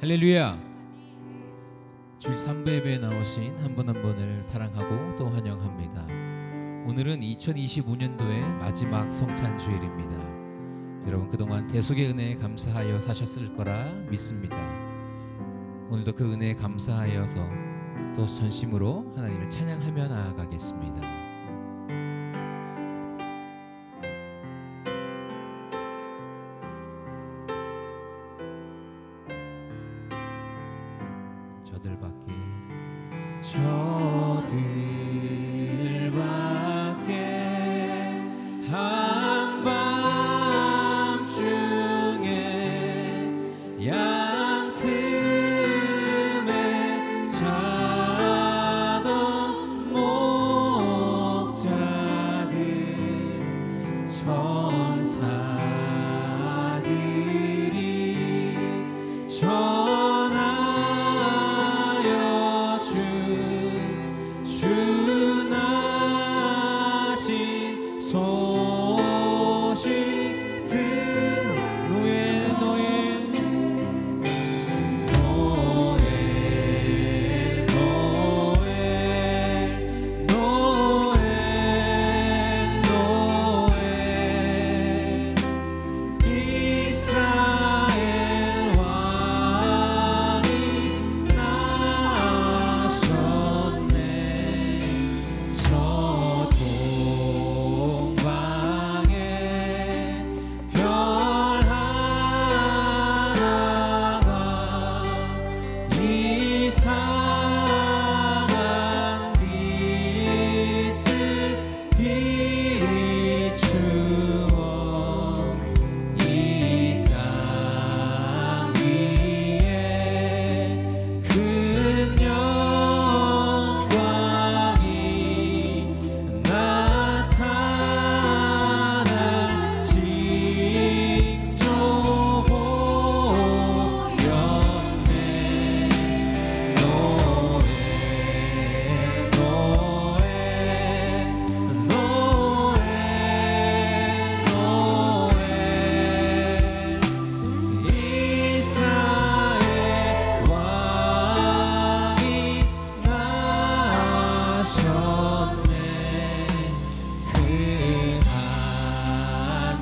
할렐루야. 주일 3부 예배에 나오신 한 분 한 분을 사랑하고 또 환영합니다. 오늘은 2025년도의 마지막 성찬 주일입니다. 여러분 그동안 대속의 은혜에 감사하여 사셨을 거라 믿습니다. 오늘도 그 은혜에 감사하여서 또 전심으로 하나님을 찬양하며 나아가겠습니다. 저들밖에 한밤중에 양틈에 자던 목자들 천사들이 전하여 주나신 소식 노엘 노엘 노엘 노엘 노엘 노엘 이스라엘 왕이 나셨네. 저 동방에 별 하나가 이상한 빛을 비추어 이 땅 위에 큰 영광이 나타날 징조 보였네. 이스라엘 왕이 나셨네. 그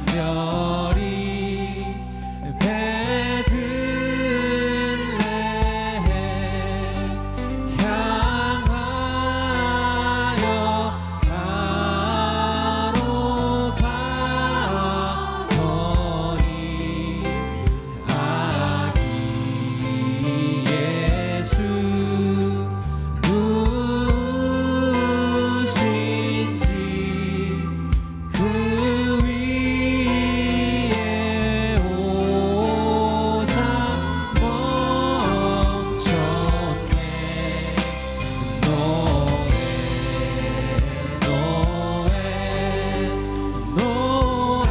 한별이 베들레헴 향하여 바로 가더니 아기 예수 누구신지 그 위에 오자 멈췄네. 노엘 노엘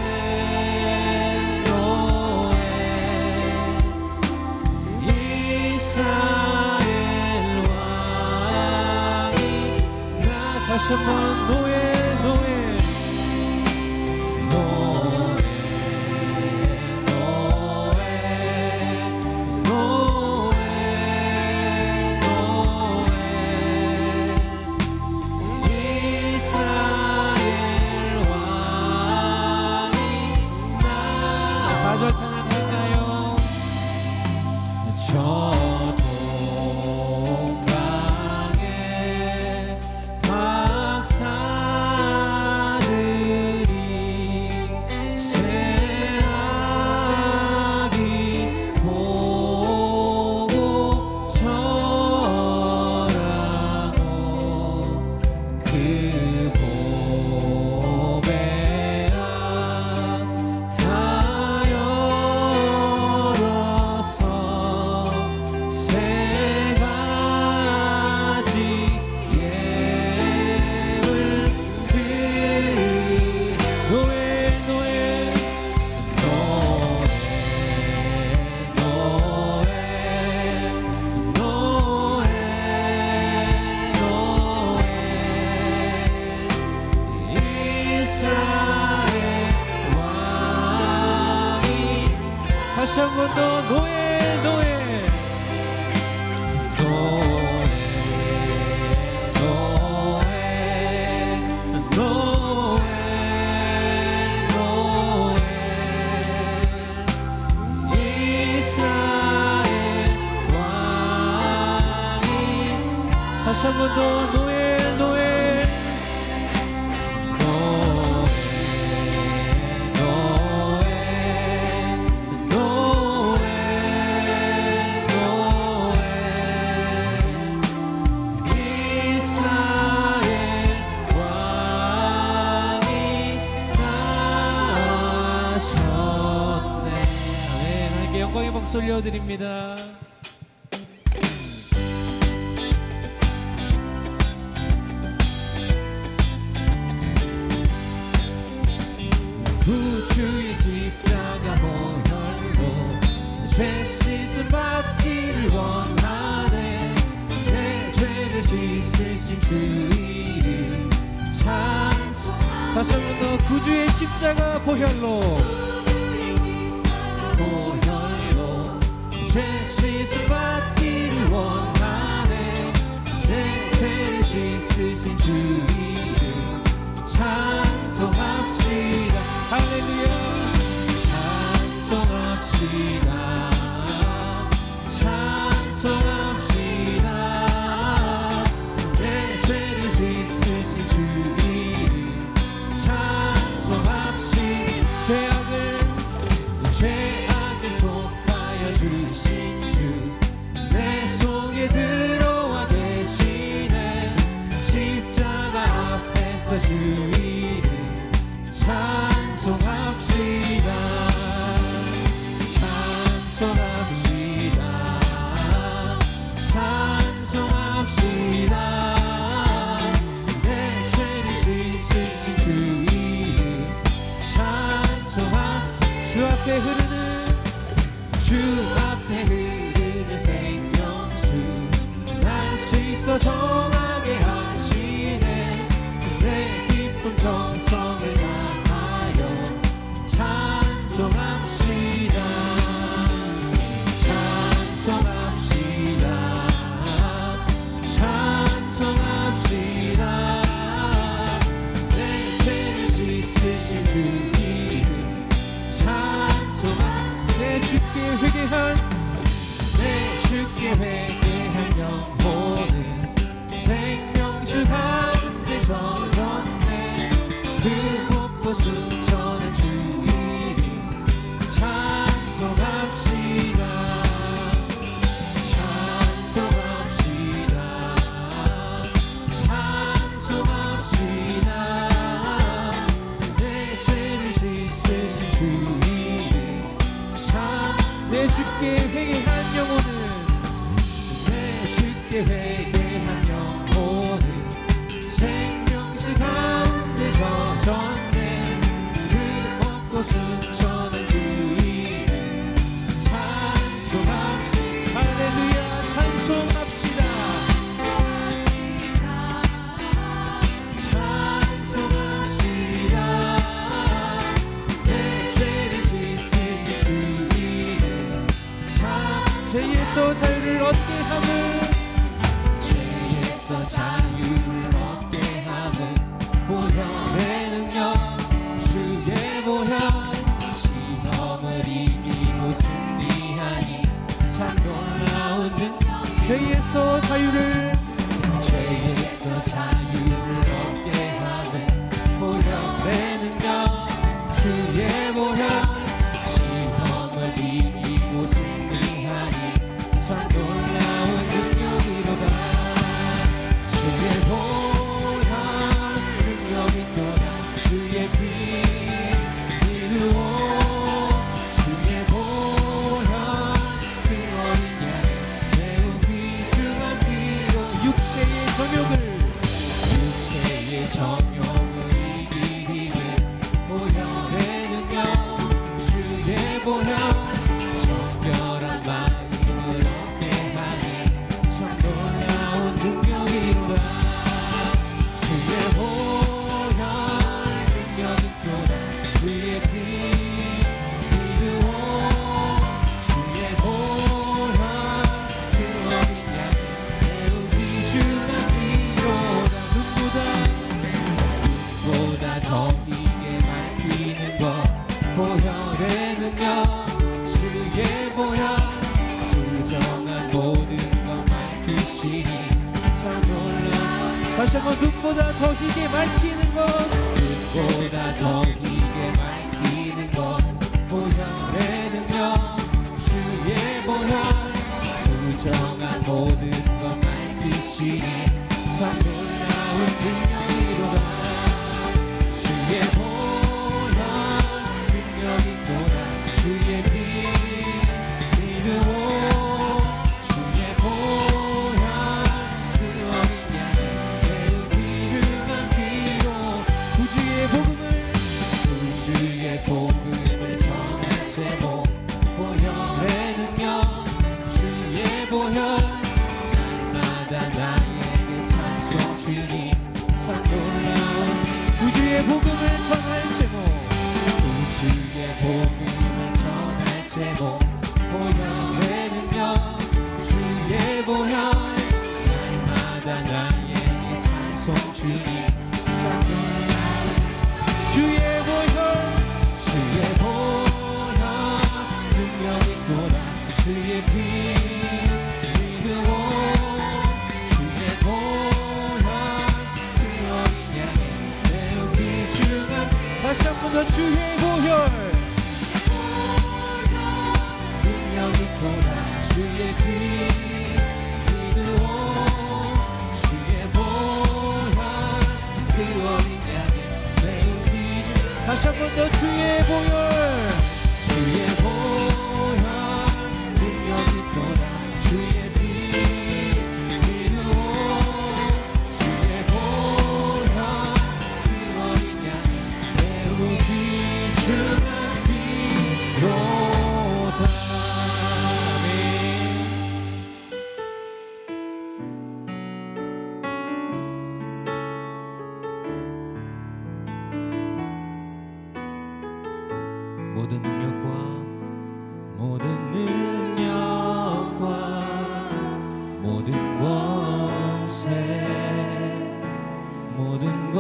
노엘 이스라엘 왕이 다시 한번 노엘 노엘 노엘 노엘 노엘 노엘 이스라엘 왕이 4절 찬양할까요? 저 동방에 박사들이 새아기 보고 절하고 그 보배라 다 열어서 세 가지 예물 노엘 노엘 노엘 노엘 노엘 노엘 이스라엘 왕이 다시 한 번 더 노엘 노엘 다시 한 번 더 노엘 노엘 영광의 박수 올려드립니다. 구주의 십자가 보혈로 죄 씻음 받기를 원하네. 내 죄를 씻으신 주 이름 찬송. 다시 한 번 더 구주의 십자가 보혈로 죄 씻음 받기를 원하네. 내 죄를 씻으신 주 이름 찬송합시다. 할렐루야. 찬송합시다. 찬송합시다. 내 죄를 씻으신 주 이름 찬송합시다. 죄악을 속하여 주신 주 내 속에 들어와 계시네. 십자가 앞에서 주 이름 찬송합시다. 찬송합시다. 찬송합시다. 내 죄를 씻으신 주 이름 찬송합시다. 주 앞에 흐르는 생명수 날 씻어 정하게 하시네. 내 깊은 정성을 다하여 찬송합시다. 찬송합시다. 찬송합시다. 내 죄를 씻으신 주 이름 찬송합시다. 내 주께 회개한 주께 회개한 영혼은 생명수 가운데 젖었네. 그 목도 수천한 주 이름 찬송합시다. 찬송합시다. 찬송합시다. 내 죄를 씻으신 주 이름 내 주께 회개한 영혼은 회개한 영혼은 생명수 가운데 젖었네. 그 먹고 순천한 주 이름 찬송합시다. 할렐루야. 찬송합시다. 찬송합시다. 내 죄를 씻으신 주 이름 죄에서 자유를 얻게 함은 자유를 얻게 함은 보혈의 능력 주의 보혈 시험을 이기고 승리하니 참 놀라운 능력. 죄에서 자유를 얻게 함은 보혈의 능력 주의 보혈 시험을 이기고 승리하니 참 놀라운 능력이로다. 주의 보혈 능력이 또다. 주의 피 이루어 주의 보혈 그 어린 양 매우 귀중한 피로 육체의 정욕을 이기는 보혈의 능력 흙보다 더 희게 밝히는 것, 흙보다 더 희게 밝히는 것, 보혈의 능력, 주의 보혈, 부정한 모든 것 밝히시니 참 놀라운 능력이로다. 주의 보혈 능력이로다. 주의 피 믿으오. 주의 보혈 그 어린 양의 매우 귀중한 피로 구주의 복음을 구주의 복음을 전할 제목, 보혈의 능력, 주의 보혈, 날마다 나에게 찬송 주님 참 놀라운. 구주의 복음을 전할 제목, 구주의 복음을 전할 제목, 보혈의 능력, 주의 보혈, 날마다 나에게 찬송 주님 참 놀라운. 주의 보혈, 주의 보혈 능력 있구나. 주의 피 믿으오. 주의 보혈 그 어린 양의 매우 귀중한 다시 한 번 더 주의 보혈, 능력 있구나. 주의 피 믿으오. 주의 보혈 그 어린 양의 매우 귀중한. 다시 한 번 더 주의 보혈, 주의 보혈 능력 있구나. 주의 피 믿으오. 주의 보혈 그 어린 양의 매우 귀중한 피로다. 모든 능력과 모든 능력과 모든 권세, 모든 것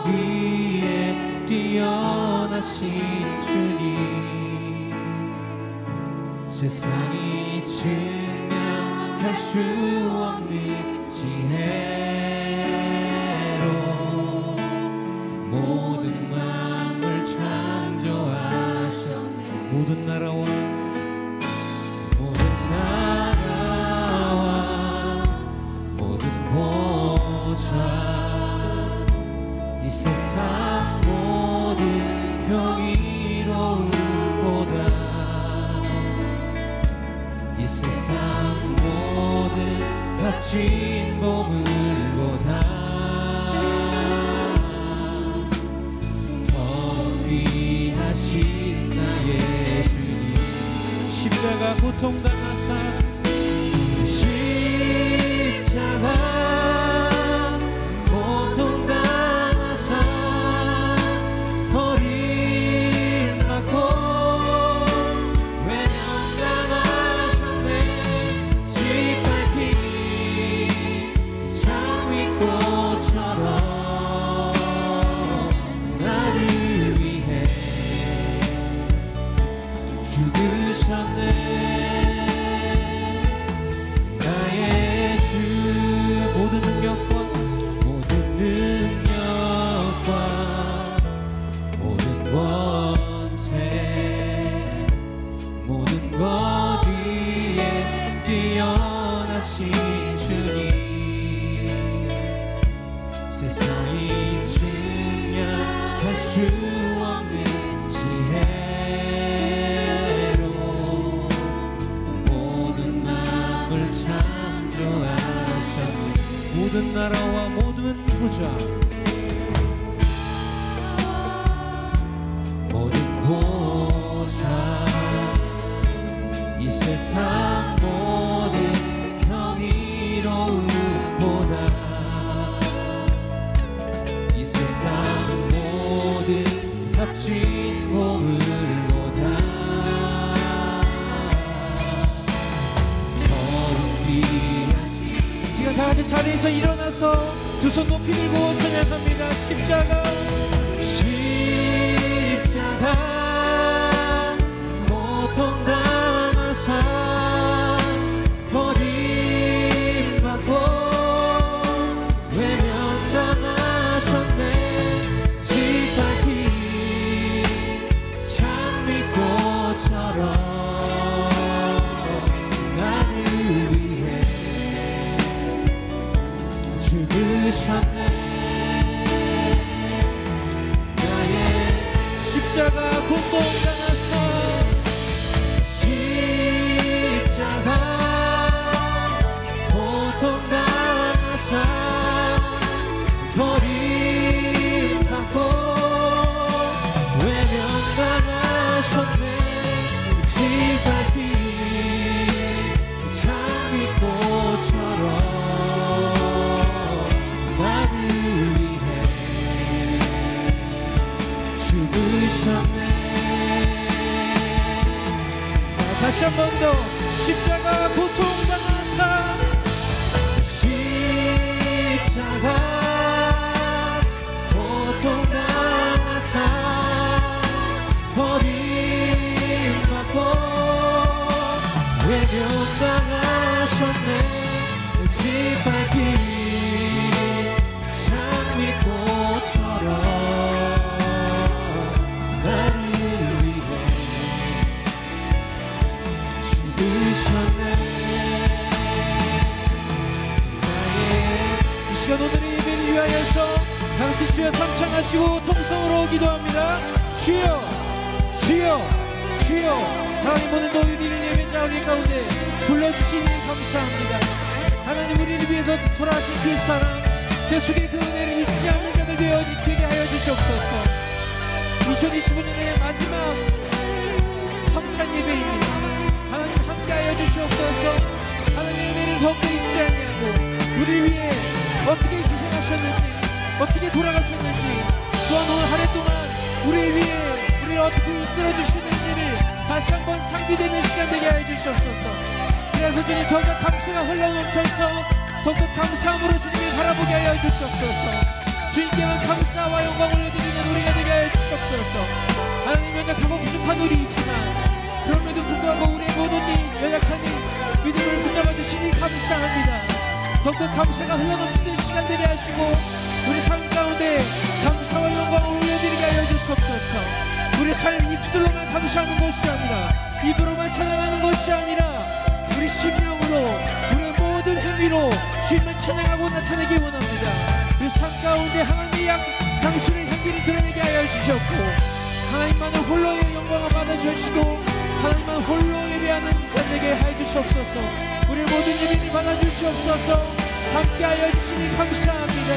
위에 뛰어나신 주님, 세상이 증명할 수 없는 지혜로 모든 만물 창조하셨네. 모든 나라와 모든 나라와 모든 보좌, 이 세상 모든 경이로움보다, 이 세상 모든 값진 보물보다 더 귀하신 나의 주님, 십자가 고통당하사 십자가 고통당하사 버림받고 외면당하셨네. 짓밟힌 장미꽃처럼 나를 위해 죽으셨네. 나의 주, 모든 능력과 모든 능력과 모든 권세, 모든 것 위에 뛰어나신 주님, 세상이 증명할 수 없는 지혜로 모든 만물 창조하셨네. 모든 나라와 모든 보좌, 모든 보좌, 이 세상 모든 경이로움보다, 이 세상 모든 값진 보물보다 더욱 귀하신. 지금 다 같이 자리에서 일어나서 두 손 높이 들고 찬양합니다. 십자가 십자가 고통당하사 버림받고 외면당하셨네. 고통당하사 십자가 고통당하사 버림받고 외면당하셨네. 지밟힌 장미꽃처럼 나를 위해 죽으셨네. 다시 한 번 더 십자가 고통당하사 십자가 고통당하사 버림받고 외면당하셨네. 짓밟힌 장미꽃처럼 나를 위해 죽으셨네. 이 시간 오늘의 예배를 위하여서 다같이 주여 삼창하시고 통성으로 기도합니다. 주여 주여 주여. 하나님 오늘 너희들 예배자 우리 가운데 불러주시니 감사합니다. 하나님 우리를 위해서 돌아가신 그 사랑 제 속에 그 은혜를 잊지 않는 자들 되어 지키게 하여 주시옵소서. 2025년의 마지막 성찬 예배입니다. 하나님 함께하여 주시옵소서. 하나님의 은혜를 더욱더 잊지 아니하고 우리를 위해 어떻게 희생하셨는지 어떻게 돌아가셨는지 또한 오늘 한 해 동안 우리를 위해 우리를 어떻게 이끌어 주시는지를 다시 한번 상기되는 시간 되게 하여 주시옵소서. 그래서 주님 더욱더 감사가 흘러넘쳐서 더욱더 감사함으로 주님을 바라보게 하여 주시옵소서. 주님께만 감사와 영광 올려드리는 우리가 되게 하여 주시옵소서. 하나님 연약하고 부족한 우리이지만 그럼에도 불구하고 우리의 모든 연약한 믿음을 붙잡아 주시니 감사합니다. 더욱더 감사가 흘러넘치는 시간 되게 하시고 우리 삶 가운데 감사와 영광을 올려드리게 하여 주시옵소서. 우리 삶 입술로만 감사하는 것이 아니라 입으로만 찬양하는 것이 아니라 우리 심령으로 우리의 모든 행위로 주님을 찬양하고 나타내기 원합니다. 그 삶 가운데 하나님의 당신의 향기를 드러내게 하여 주셨고 하나님만을 홀로의 영광을 받아주시고 하나님만 홀로 예배하는 것 되게 하여 주시옵소서. 우리의 모든 예배를 받아주시옵소서. 함께하여 주시니 감사합니다.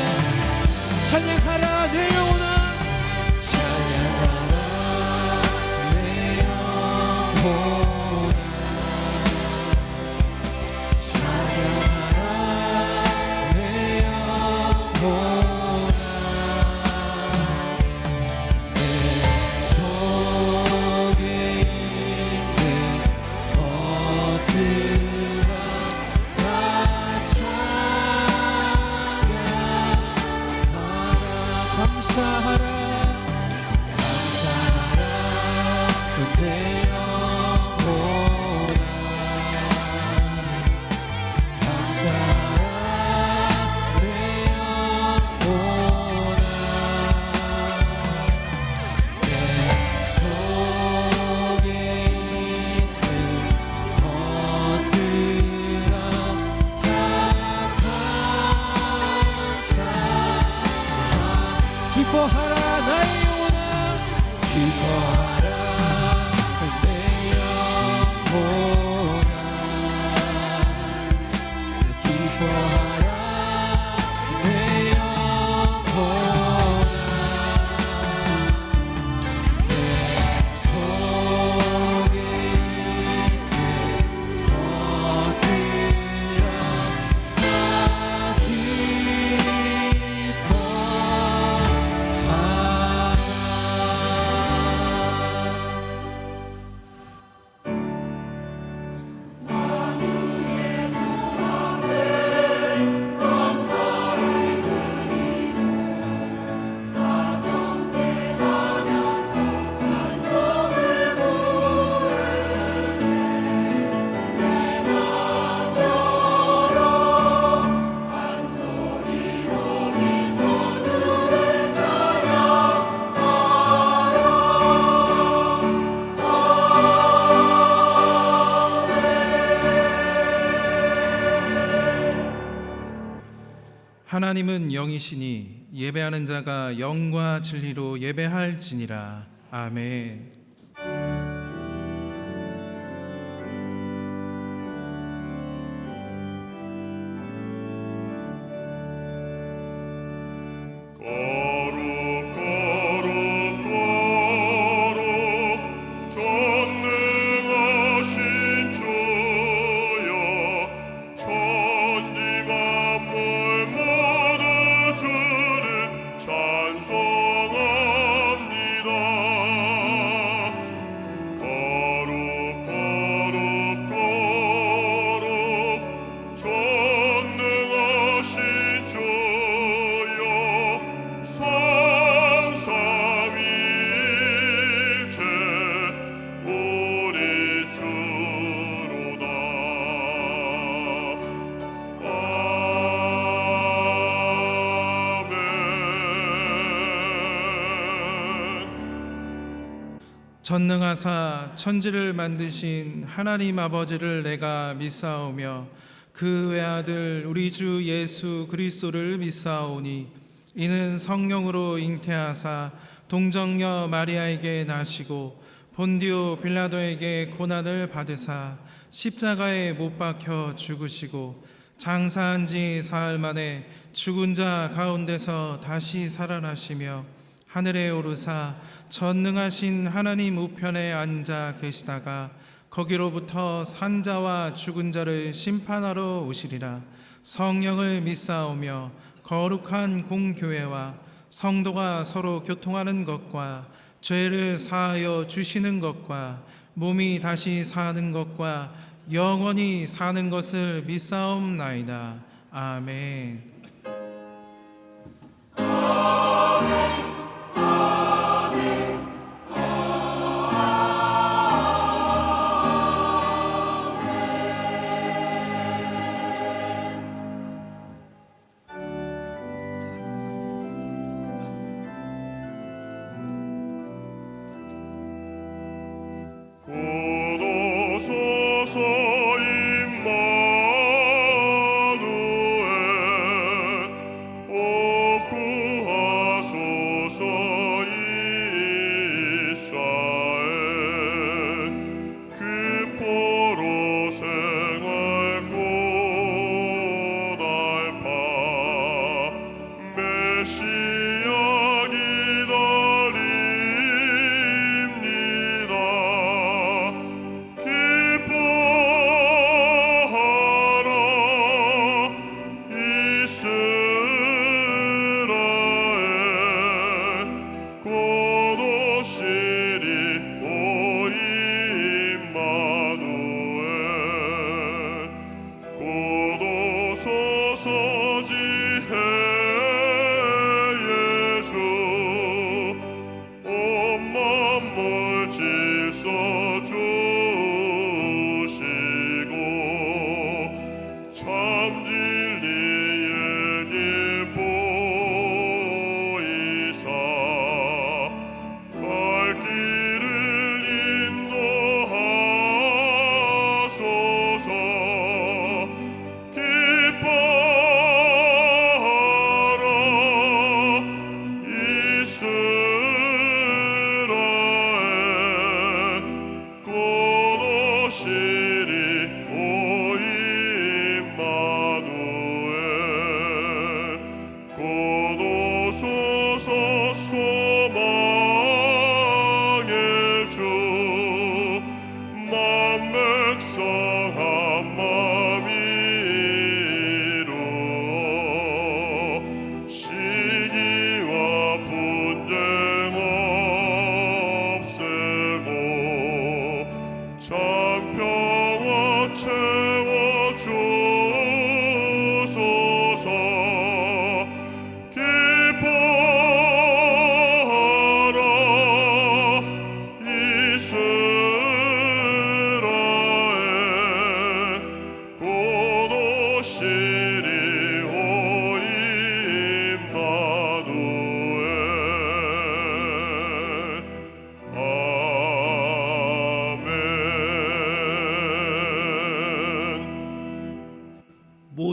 찬양하라 내 영혼아 찬양하라 내 영혼아 찬양하라 내 영혼아 내 속에 있는 것들아 다 감사하라 감사하라 내 영혼아 감사하라 내 영혼아 내 속에 있는 것들아 다 기뻐하라 나의 영혼아 기뻐하라 내 영혼아 기뻐하라 내 영혼아 내 속에 있는 것들아 다 하나님은 영이시니 예배하는 자가 영과 진리로 예배할지니라. 아멘. 전능하사 천지를 만드신 하나님 아버지를 내가 믿사오며 그 외아들 우리 주 예수 그리스도를 믿사오니 이는 성령으로 잉태하사 동정녀 마리아에게 나시고 본디오 빌라도에게 고난을 받으사 십자가에 못 박혀 죽으시고 장사한 지 사흘 만에 죽은 자 가운데서 다시 살아나시며 하늘에 오르사 전능하신 하나님 우편에 앉아 계시다가 거기로부터 산자와 죽은 자를 심판하러 오시리라. 성령을 믿사오며 거룩한 공교회와 성도가 서로 교통하는 것과 죄를 사하여 주시는 것과 몸이 다시 사는 것과 영원히 사는 것을 믿사옵나이다. 아멘.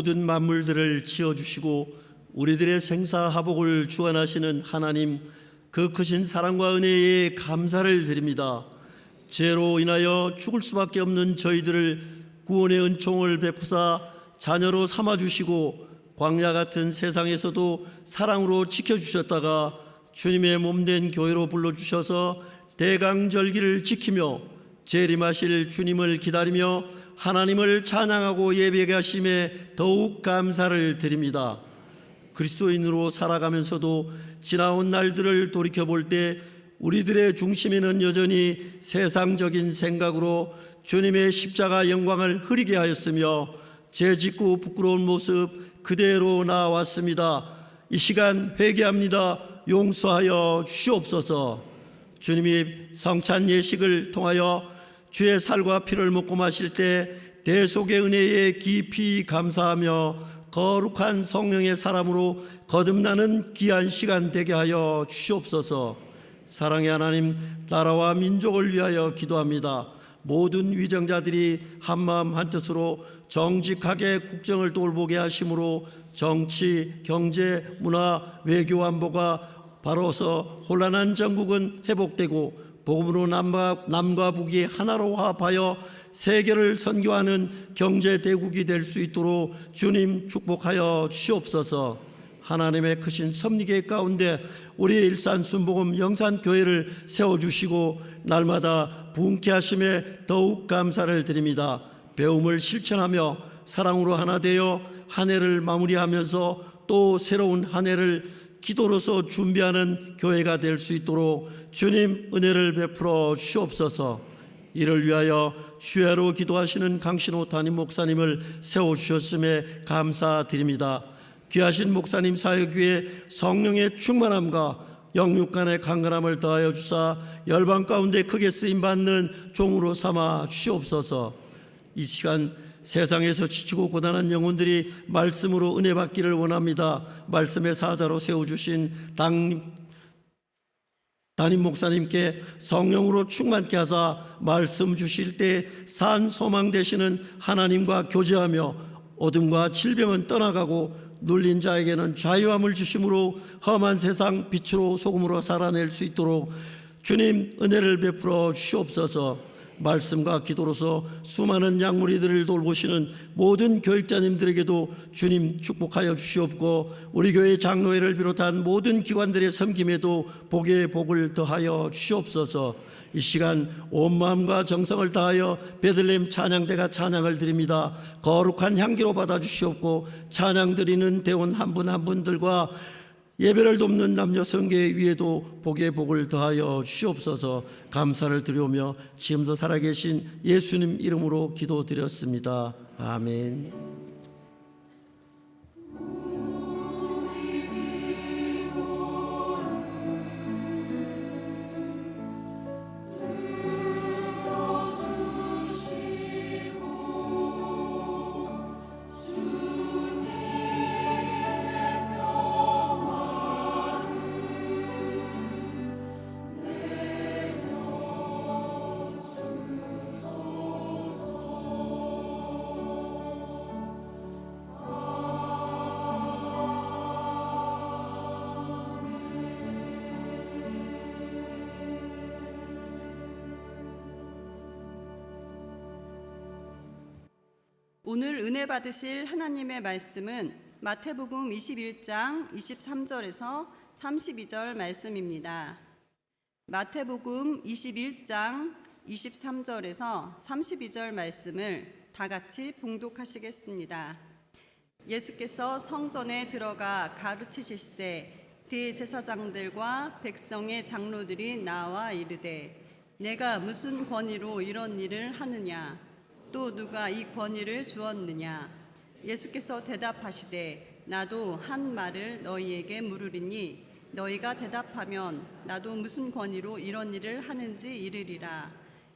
모든 만물들을 지어주시고 우리들의 생사하복을 주관하시는 하나님, 그 크신 사랑과 은혜에 감사를 드립니다. 죄로 인하여 죽을 수밖에 없는 저희들을 구원의 은총을 베푸사 자녀로 삼아주시고 광야 같은 세상에서도 사랑으로 지켜주셨다가 주님의 몸된 교회로 불러주셔서 대강절기를 지키며 재림하실 주님을 기다리며 하나님을 찬양하고 예배하게 하심에 더욱 감사를 드립니다. 그리스도인으로 살아가면서도 지나온 날들을 돌이켜볼 때 우리들의 중심에는 여전히 세상적인 생각으로 주님의 십자가 영광을 흐리게 하였으며 죄짓고 부끄러운 모습 그대로 나왔습니다. 이 시간 회개합니다. 용서하여 주시옵소서. 주님이 성찬 예식을 통하여 주의 살과 피를 먹고 마실 때 대속의 은혜에 깊이 감사하며 거룩한 성령의 사람으로 거듭나는 귀한 시간 되게 하여 주시옵소서. 사랑의 하나님, 나라와 민족을 위하여 기도합니다. 모든 위정자들이 한마음 한뜻으로 정직하게 국정을 돌보게 하심으로 정치, 경제, 문화, 외교 안보가 바로서 혼란한 전국은 회복되고 복음으로 남과 북이 하나로 화합하여 세계를 선교하는 경제 대국이 될 수 있도록 주님 축복하여 주시옵소서. 하나님의 크신 섭리계 가운데 우리 일산 순복음 영산교회를 세워주시고 날마다 부흥케 하심에 더욱 감사를 드립니다. 배움을 실천하며 사랑으로 하나 되어 한 해를 마무리하면서 또 새로운 한 해를 기도로서 준비하는 교회가 될 수 있도록 주님 은혜를 베풀어 주시옵소서. 이를 위하여 주야로 기도하시는 강신호 담임 목사님을 세워주셨음에 감사드립니다. 귀하신 목사님 사역 위에 성령의 충만함과 영육 간의 강건함을 더하여 주사 열방 가운데 크게 쓰임받는 종으로 삼아 주시옵소서. 이 시간 세상에서 지치고 고단한 영혼들이 말씀으로 은혜 받기를 원합니다. 말씀의 사자로 세워주신 담임 목사님께 성령으로 충만케 하사 말씀 주실 때 산 소망 되시는 하나님과 교제하며 어둠과 질병은 떠나가고 눌린 자에게는 자유함을 주심으로 험한 세상 빛으로 소금으로 살아낼 수 있도록 주님 은혜를 베풀어 주시옵소서. 말씀과 기도로서 수많은 양무리들을 돌보시는 모든 교육자님들에게도 주님 축복하여 주시옵고 우리 교회 장로회를 비롯한 모든 기관들의 섬김에도 복의 복을 더하여 주시옵소서. 이 시간 온 마음과 정성을 다하여 베들레헴 찬양대가 찬양을 드립니다. 거룩한 향기로 받아주시옵고 찬양 드리는 대원 한 분 한 분들과 예배를 돕는 남녀 성교회 위에도 복의 복을 더하여 주시옵소서. 감사를 드리오며 지금도 살아계신 예수님 이름으로 기도드렸습니다. 아멘. 오늘 은혜 받으실 하나님의 말씀은 마태복음 21장 23절에서 32절 말씀입니다. 마태복음 21장 23절에서 32절 말씀을 다 같이 봉독하시겠습니다. 예수께서 성전에 들어가 가르치실세 대제사장들과 백성의 장로들이 나와 이르되 내가 무슨 권위로 이런 일을 하느냐 또 누가 이 권위를 주었느냐. 예수께서 대답하시되 나도 한 말을 너희에게 물으리니 너희가 대답하면 나도 무슨 권위로 이런 일을 하는지 이르리라.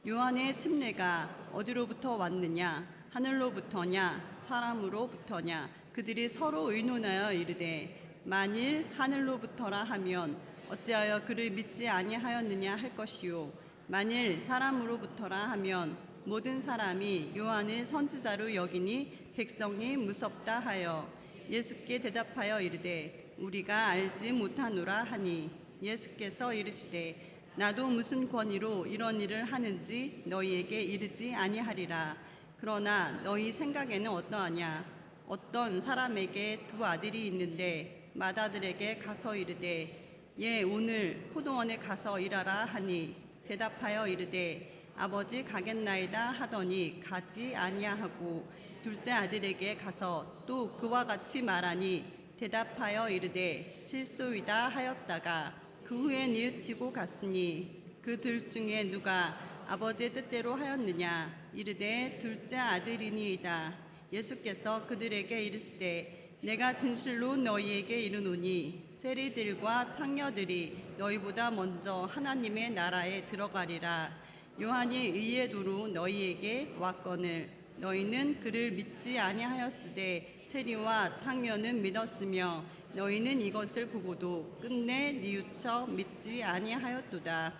요한의 침례가 어디로부터 왔느냐 하늘로부터냐 사람으로부터냐. 그들이 서로 의논하여 이르되 만일 하늘로부터라 하면 어찌하여 그를 믿지 아니하였느냐 할 것이요 만일 사람으로부터라 하면 모든 사람이 요한을 선지자로 여기니 백성이 무섭다 하여 예수께 대답하여 이르되 우리가 알지 못하노라 하니 예수께서 이르시되 나도 무슨 권위로 이런 일을 하는지 너희에게 이르지 아니하리라. 그러나 너희 생각에는 어떠하냐. 어떤 사람에게 두 아들이 있는데 맏아들에게 가서 이르되 예 오늘 포도원에 가서 일하라 하니 대답하여 이르되 아버지 가겠나이다 하더니 가지 아니하고 둘째 아들에게 가서 또 그와 같이 말하니 대답하여 이르되 실소이다 하였다가 그 후에 뉘우치고 갔으니 그 둘 중에 누가 아버지의 뜻대로 하였느냐. 이르되 둘째 아들이니이다. 예수께서 그들에게 이르시되 내가 진실로 너희에게 이르노니 세리들과 창녀들이 너희보다 먼저 하나님의 나라에 들어가리라. 요한이 의의 도로 너희에게 왔거늘 너희는 그를 믿지 아니하였으되 세리와 창녀는 믿었으며 너희는 이것을 보고도 끝내 뉘우쳐 믿지 아니하였도다.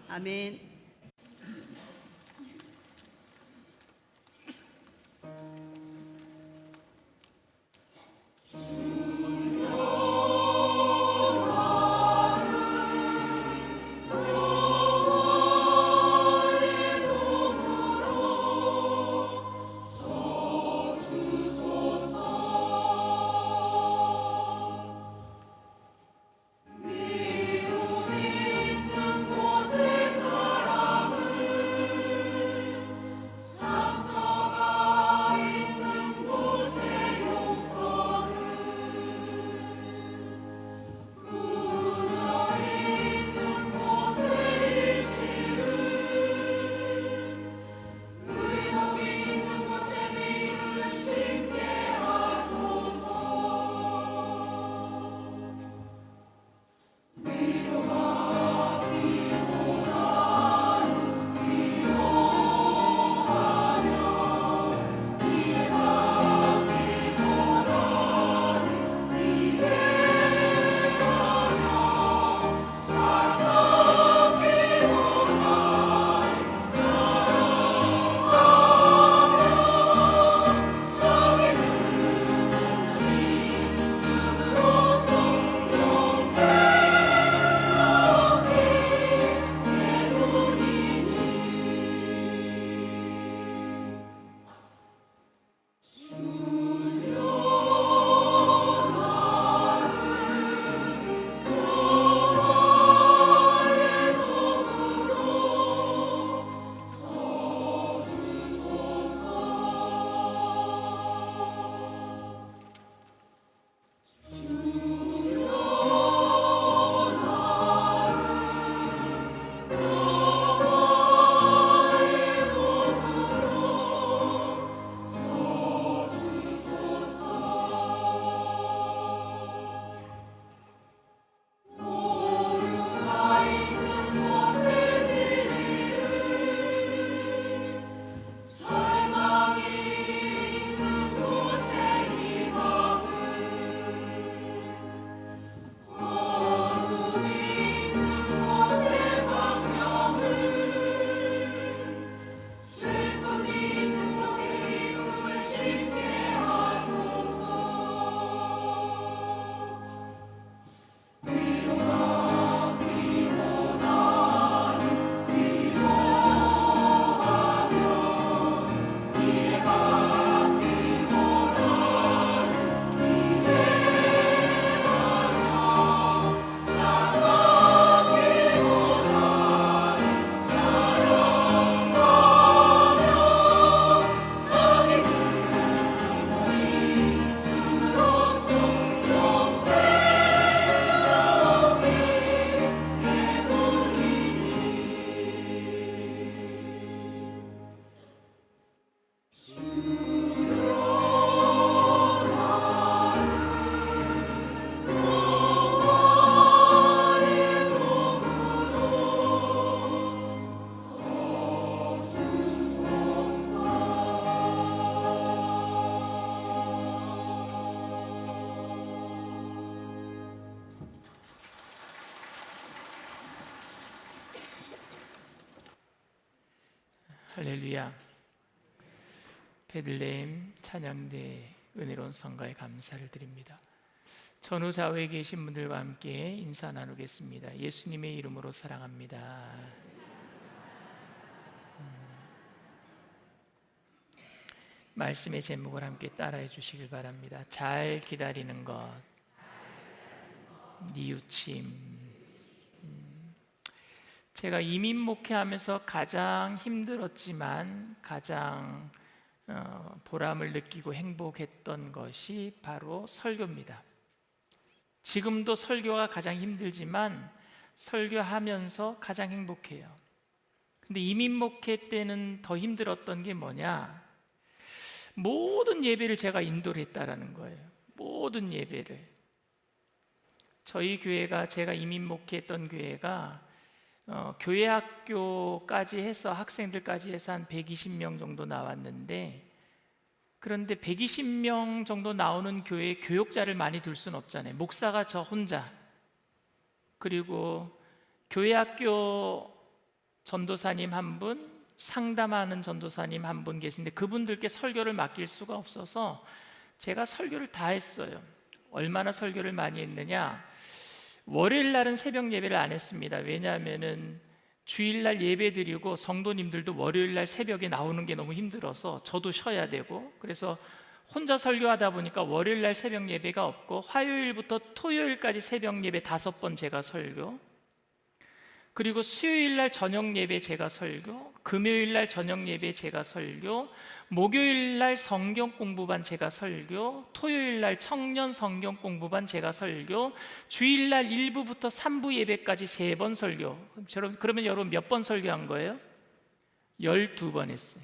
아멘. 할렐루야. 베들레헴 찬양대 은혜로운 성가에 감사를 드립니다. 전후 좌우에 계신 분들과 함께 인사 나누겠습니다. 예수님의 이름으로 사랑합니다. 말씀의 제목을 함께 따라해 주시길 바랍니다. 잘 기다리는 것, 뉘우침. 제가 이민 목회하면서 가장 힘들었지만 가장 보람을 느끼고 행복했던 것이 바로 설교입니다. 지금도 설교가 가장 힘들지만 설교하면서 가장 행복해요. 근데 이민 목회 때는 더 힘들었던 게 뭐냐? 모든 예배를 제가 인도를 했다라는 거예요. 모든 예배를. 저희 교회가, 제가 이민 목회했던 교회가 교회 학교까지 해서 학생들까지 해서 한 120명 정도 나왔는데 그런데 120명 정도 나오는 교회에 교역자를 많이 둘 수는 없잖아요. 목사가 저 혼자, 그리고 교회 학교 전도사님 한 분, 상담하는 전도사님 한 분 계신데 그분들께 설교를 맡길 수가 없어서 제가 설교를 다 했어요. 얼마나 설교를 많이 했느냐, 월요일 날은 새벽 예배를 안 했습니다. 왜냐하면은 주일날 예배 드리고 성도님들도 월요일날 새벽에 나오는 게 너무 힘들어서 저도 쉬어야 되고, 그래서 혼자 설교하다 보니까 월요일날 새벽 예배가 없고 화요일부터 토요일까지 새벽 예배 5번 제가 설교, 그리고 수요일날 저녁 예배 제가 설교, 금요일날 저녁 예배 제가 설교, 목요일날 성경 공부반 제가 설교, 토요일날 청년 성경 공부반 제가 설교, 주일날 1부부터 3부 예배까지 3번 설교. 그러면 여러분 몇 번 설교한 거예요? 12번 했어요.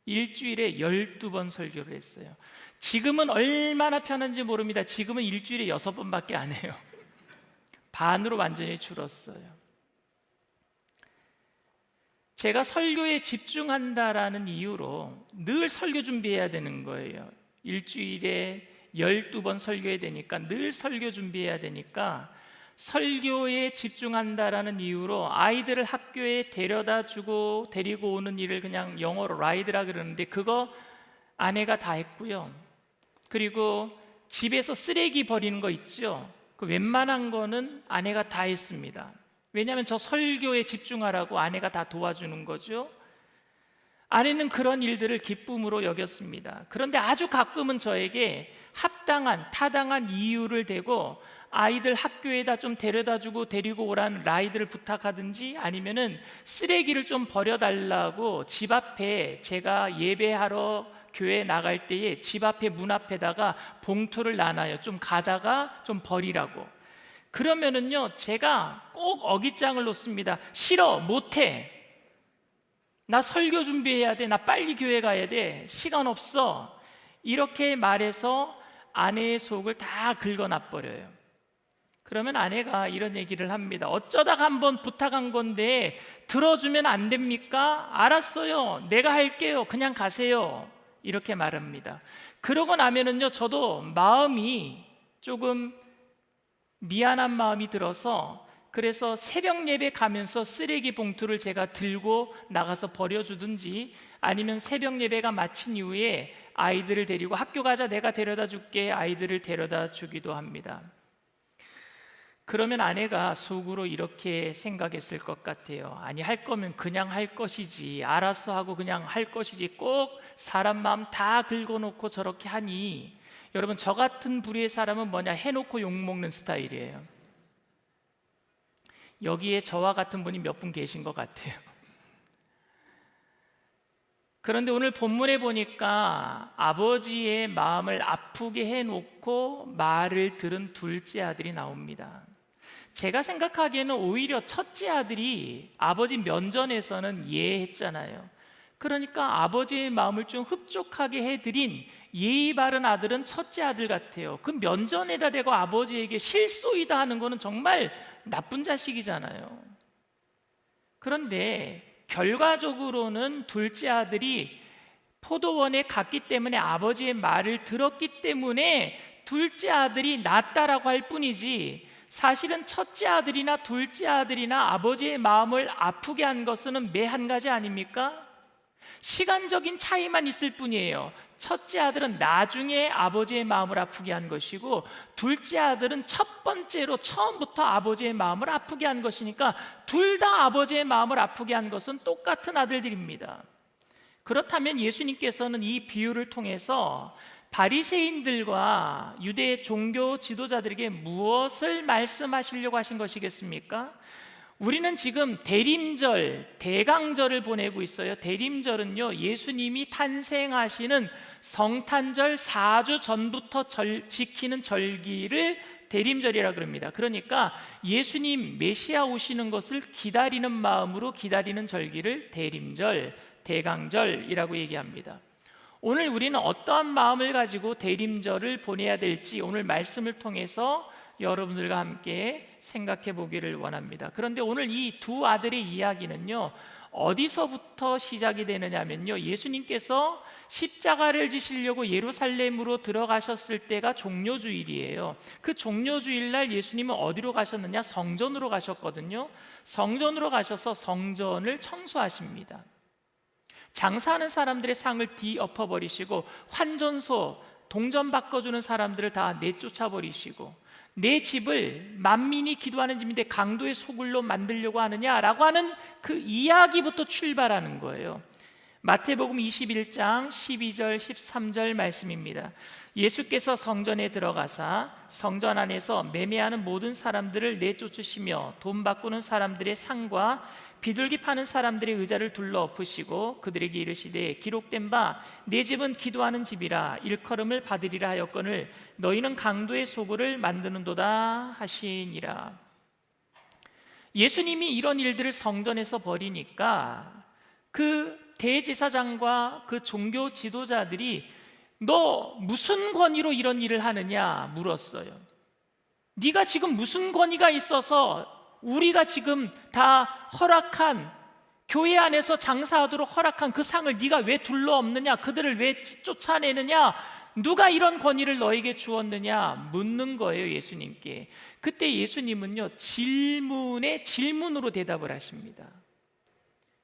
일주일에 12번 설교를 했어요. 지금은 얼마나 편한지 모릅니다. 지금은 일주일에 6번밖에 안 해요. 반으로 완전히 줄었어요. 제가 설교에 집중한다라는 이유로 늘 설교 준비해야 되는 거예요. 일주일에 12번 설교해야 되니까, 늘 설교 준비해야 되니까 설교에 집중한다라는 이유로 아이들을 학교에 데려다 주고 데리고 오는 일을 그냥 영어로 라이드라 그러는데 그거 아내가 다 했고요. 그리고 집에서 쓰레기 버리는 거 있죠? 그 웬만한 거는 아내가 다 했습니다. 왜냐하면 저 설교에 집중하라고 아내가 다 도와주는 거죠. 아내는 그런 일들을 기쁨으로 여겼습니다. 그런데 아주 가끔은 저에게 합당한, 타당한 이유를 대고 아이들 학교에다 좀 데려다주고 데리고 오라는 라이드를 부탁하든지, 아니면은 쓰레기를 좀 버려달라고 집 앞에, 제가 예배하러 교회 나갈 때에 집 앞에 문 앞에다가 봉투를 놔놔요. 좀 가다가 좀 버리라고. 그러면은요, 제가 꼭 어깃장을 놓습니다. 싫어, 못해. 나 설교 준비해야 돼. 나 빨리 교회 가야 돼. 시간 없어. 이렇게 말해서 아내의 속을 다 긁어놔버려요. 그러면 아내가 이런 얘기를 합니다. 어쩌다가 한번 부탁한 건데 들어주면 안 됩니까? 알았어요. 내가 할게요. 그냥 가세요. 이렇게 말합니다. 그러고 나면은요, 저도 마음이 조금 미안한 마음이 들어서, 그래서 새벽 예배 가면서 쓰레기 봉투를 제가 들고 나가서 버려주든지, 아니면 새벽 예배가 마친 이후에 아이들을 데리고 학교 가자, 내가 데려다 줄게, 아이들을 데려다 주기도 합니다. 그러면 아내가 속으로 이렇게 생각했을 것 같아요. 아니, 할 거면 그냥 할 것이지, 알아서 하고 그냥 할 것이지, 꼭 사람 마음 다 긁어놓고 저렇게 하니. 여러분, 저 같은 부류의 사람은 뭐냐? 해놓고 욕먹는 스타일이에요. 여기에 저와 같은 분이 몇 분 계신 것 같아요. 그런데 오늘 본문에 보니까 아버지의 마음을 아프게 해놓고 말을 들은 둘째 아들이 나옵니다. 제가 생각하기에는 오히려 첫째 아들이 아버지 면전에서는 이해했잖아요. 그러니까 아버지의 마음을 좀 흡족하게 해드린 예의 바른 아들은 첫째 아들 같아요. 그 면전에다 대고 아버지에게 실소이다 하는 거는 정말 나쁜 자식이잖아요. 그런데 결과적으로는 둘째 아들이 포도원에 갔기 때문에, 아버지의 말을 들었기 때문에 둘째 아들이 낫다라고 할 뿐이지, 사실은 첫째 아들이나 둘째 아들이나 아버지의 마음을 아프게 한 것은 매 한 가지 아닙니까? 시간적인 차이만 있을 뿐이에요. 첫째 아들은 나중에 아버지의 마음을 아프게 한 것이고, 둘째 아들은 첫 번째로 처음부터 아버지의 마음을 아프게 한 것이니까 둘 다 아버지의 마음을 아프게 한 것은 똑같은 아들들입니다. 그렇다면 예수님께서는 이 비유를 통해서 바리새인들과 유대 종교 지도자들에게 무엇을 말씀하시려고 하신 것이겠습니까? 우리는 지금 대림절, 대강절을 보내고 있어요. 대림절은요, 예수님이 탄생하시는 성탄절 4주 전부터 지키는 절기를 대림절이라 그럽니다. 그러니까 예수님 메시아 오시는 것을 기다리는 마음으로 기다리는 절기를 대림절, 대강절이라고 얘기합니다. 오늘 우리는 어떠한 마음을 가지고 대림절을 보내야 될지 오늘 말씀을 통해서 여러분들과 함께 생각해 보기를 원합니다. 그런데 오늘 이 두 아들의 이야기는요, 어디서부터 시작이 되느냐면요, 예수님께서 십자가를 지시려고 예루살렘으로 들어가셨을 때가 종료주일이에요. 그 종료주일날 예수님은 어디로 가셨느냐? 성전으로 가셨거든요. 성전으로 가셔서 성전을 청소하십니다. 장사하는 사람들의 상을 뒤엎어버리시고 환전소, 동전 바꿔주는 사람들을 다 내쫓아버리시고, 내 집을 만민이 기도하는 집인데 강도의 소굴로 만들려고 하느냐라고 하는 그 이야기부터 출발하는 거예요. 마태복음 21장 12절 13절 말씀입니다. 예수께서 성전에 들어가사 성전 안에서 매매하는 모든 사람들을 내쫓으시며 돈 바꾸는 사람들의 상과 비둘기 파는 사람들의 의자를 둘러 엎으시고 그들에게 이르시되 기록된 바 내 집은 기도하는 집이라 일컬음을 받으리라 하였거늘 너희는 강도의 소굴을 만드는도다 하시니라. 예수님이 이런 일들을 성전에서 벌이니까 그 대제사장과 그 종교 지도자들이 너 무슨 권위로 이런 일을 하느냐 물었어요. 네가 지금 무슨 권위가 있어서 우리가 지금 다 허락한, 교회 안에서 장사하도록 허락한 그 상을 네가 왜 둘러엎느냐, 그들을 왜 쫓아내느냐, 누가 이런 권위를 너에게 주었느냐 묻는 거예요, 예수님께. 그때 예수님은요, 질문에 질문으로 대답을 하십니다.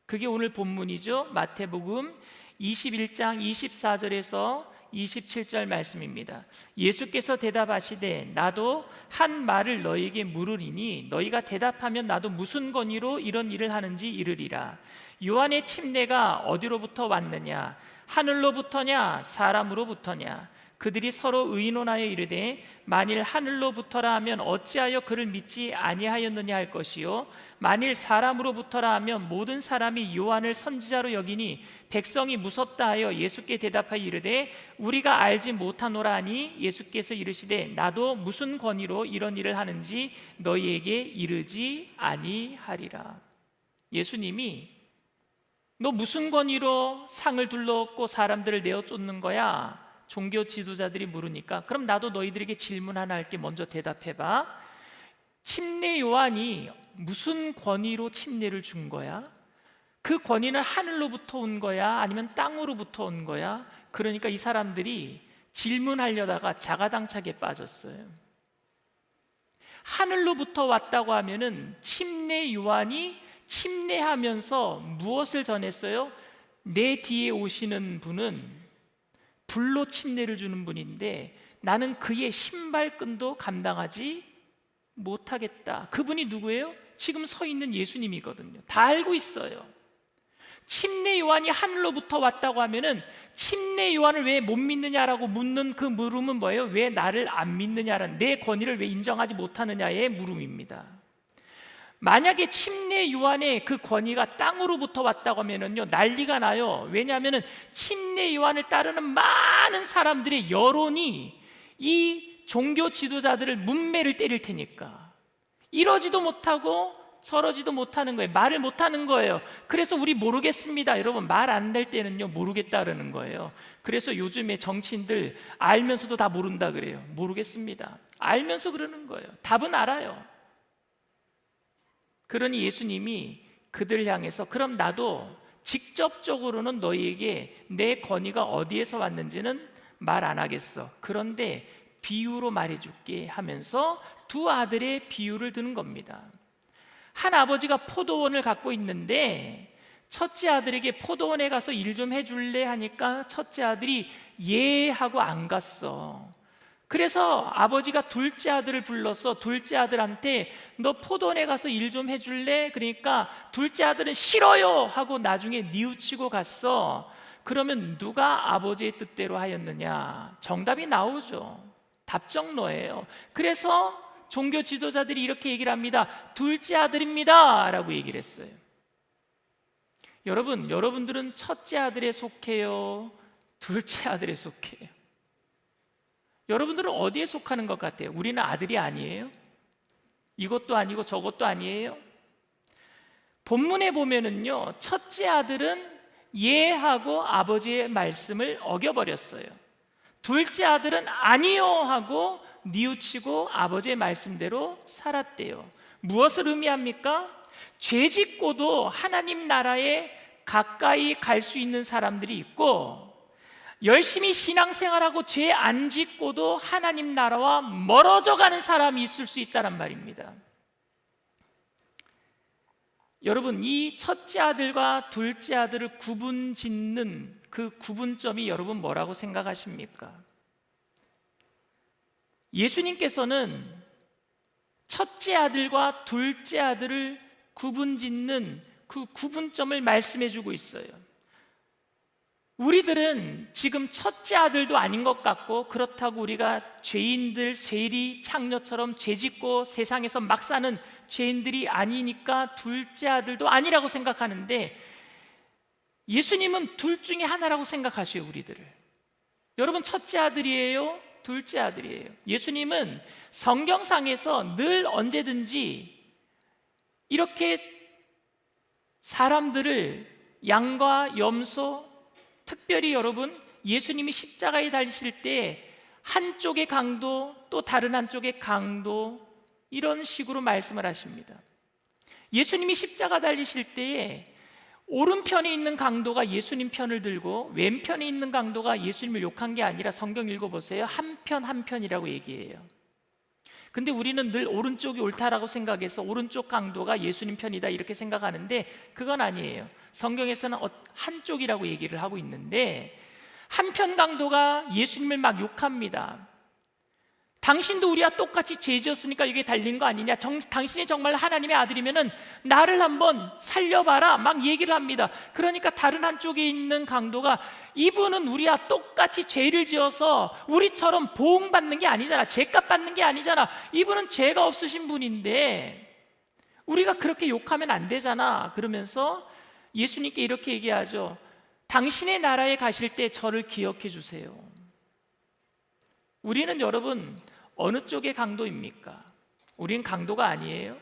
그게 오늘 본문이죠. 마태복음 21장 24절에서 27절 말씀입니다. 예수께서 대답하시되 나도 한 말을 너희에게 물으리니 너희가 대답하면 나도 무슨 권위로 이런 일을 하는지 이르리라. 요한의 침례가 어디로부터 왔느냐? 하늘로부터냐 사람으로부터냐? 그들이 서로 의논하여 이르되 만일 하늘로부터라 하면 어찌하여 그를 믿지 아니하였느냐 할 것이요 만일 사람으로부터라 하면 모든 사람이 요한을 선지자로 여기니 백성이 무섭다 하여 예수께 대답하여 이르되 우리가 알지 못하노라 하니 예수께서 이르시되 나도 무슨 권위로 이런 일을 하는지 너희에게 이르지 아니하리라. 예수님이 너 무슨 권위로 상을 둘러엎고 사람들을 내어 쫓는 거야? 종교 지도자들이 물으니까 그럼 나도 너희들에게 질문 하나 할게. 먼저 대답해봐. 침례 요한이 무슨 권위로 침례를 준 거야? 그 권위는 하늘로부터 온 거야? 아니면 땅으로부터 온 거야? 그러니까 이 사람들이 질문하려다가 자가당착에 빠졌어요. 하늘로부터 왔다고 하면은 침례 요한이 침례하면서 무엇을 전했어요? 내 뒤에 오시는 분은 불로 침례를 주는 분인데 나는 그의 신발끈도 감당하지 못하겠다. 그분이 누구예요? 지금 서 있는 예수님이거든요. 다 알고 있어요. 침례 요한이 하늘로부터 왔다고 하면은 침례 요한을 왜 못 믿느냐라고 묻는 그 물음은 뭐예요? 왜 나를 안 믿느냐라는, 내 권위를 왜 인정하지 못하느냐의 물음입니다. 만약에 침례 요한의 그 권위가 땅으로부터 왔다고 하면은요, 난리가 나요. 왜냐하면은 침례 요한을 따르는 많은 사람들의 여론이 이 종교 지도자들을 문매를 때릴 테니까 이러지도 못하고 저러지도 못하는 거예요. 말을 못하는 거예요. 그래서 우리 모르겠습니다. 여러분, 말 안 될 때는요 모르겠다 그러는 거예요. 그래서 요즘에 정치인들 알면서도 다 모른다 그래요. 모르겠습니다. 알면서 그러는 거예요. 답은 알아요. 그러니 예수님이 그들을 향해서 그럼 나도 직접적으로는 너희에게 내 권위가 어디에서 왔는지는 말 안 하겠어. 그런데 비유로 말해줄게 하면서 두 아들의 비유를 드는 겁니다. 한 아버지가 포도원을 갖고 있는데 첫째 아들에게 포도원에 가서 일 좀 해줄래 하니까 첫째 아들이 예 하고 안 갔어. 그래서 아버지가 둘째 아들을 불러서 둘째 아들한테 너 포도원에 가서 일 좀 해줄래? 그러니까 둘째 아들은 싫어요 하고 나중에 뉘우치고 갔어. 그러면 누가 아버지의 뜻대로 하였느냐? 정답이 나오죠. 답정너예요. 그래서 종교 지도자들이 이렇게 얘기를 합니다. 둘째 아들입니다 라고 얘기를 했어요. 여러분들은 첫째 아들에 속해요? 둘째 아들에 속해요? 여러분들은 어디에 속하는 것 같아요? 우리는 아들이 아니에요? 이것도 아니고 저것도 아니에요? 본문에 보면은요, 첫째 아들은 예하고 아버지의 말씀을 어겨버렸어요. 둘째 아들은 아니요 하고 뉘우치고 아버지의 말씀대로 살았대요. 무엇을 의미합니까? 죄 짓고도 하나님 나라에 가까이 갈 수 있는 사람들이 있고, 열심히 신앙생활하고 죄 안 짓고도 하나님 나라와 멀어져 가는 사람이 있을 수 있다는 말입니다. 여러분, 이 첫째 아들과 둘째 아들을 구분짓는 그 구분점이 여러분 뭐라고 생각하십니까? 예수님께서는 첫째 아들과 둘째 아들을 구분짓는 그 구분점을 말씀해 주고 있어요. 우리들은 지금 첫째 아들도 아닌 것 같고, 그렇다고 우리가 죄인들, 세리, 창녀처럼 죄짓고 세상에서 막 사는 죄인들이 아니니까 둘째 아들도 아니라고 생각하는데, 예수님은 둘 중에 하나라고 생각하셔요, 우리들을. 여러분, 첫째 아들이에요? 둘째 아들이에요? 예수님은 성경상에서 늘 언제든지 이렇게 사람들을 양과 염소, 특별히 여러분, 예수님이 십자가에 달리실 때 한쪽의 강도 또 다른 한쪽의 강도, 이런 식으로 말씀을 하십니다. 예수님이 십자가 달리실 때에 오른편에 있는 강도가 예수님 편을 들고 왼편에 있는 강도가 예수님을 욕한 게 아니라, 성경 읽어보세요, 한편 한편이라고 얘기해요. 근데 우리는 늘 오른쪽이 옳다라고 생각해서 오른쪽 강도가 예수님 편이다 이렇게 생각하는데, 그건 아니에요. 성경에서는 한쪽이라고 얘기를 하고 있는데, 한편 강도가 예수님을 막 욕합니다. 당신도 우리와 똑같이 죄 지었으니까 이게 달린 거 아니냐, 당신이 정말 하나님의 아들이면은 나를 한번 살려봐라, 막 얘기를 합니다. 그러니까 다른 한쪽에 있는 강도가, 이분은 우리와 똑같이 죄를 지어서 우리처럼 보응받는 게 아니잖아, 죄값 받는 게 아니잖아, 이분은 죄가 없으신 분인데 우리가 그렇게 욕하면 안 되잖아. 그러면서 예수님께 이렇게 얘기하죠. 당신의 나라에 가실 때 저를 기억해 주세요. 우리는 여러분 어느 쪽의 강도입니까? 우린 강도가 아니에요.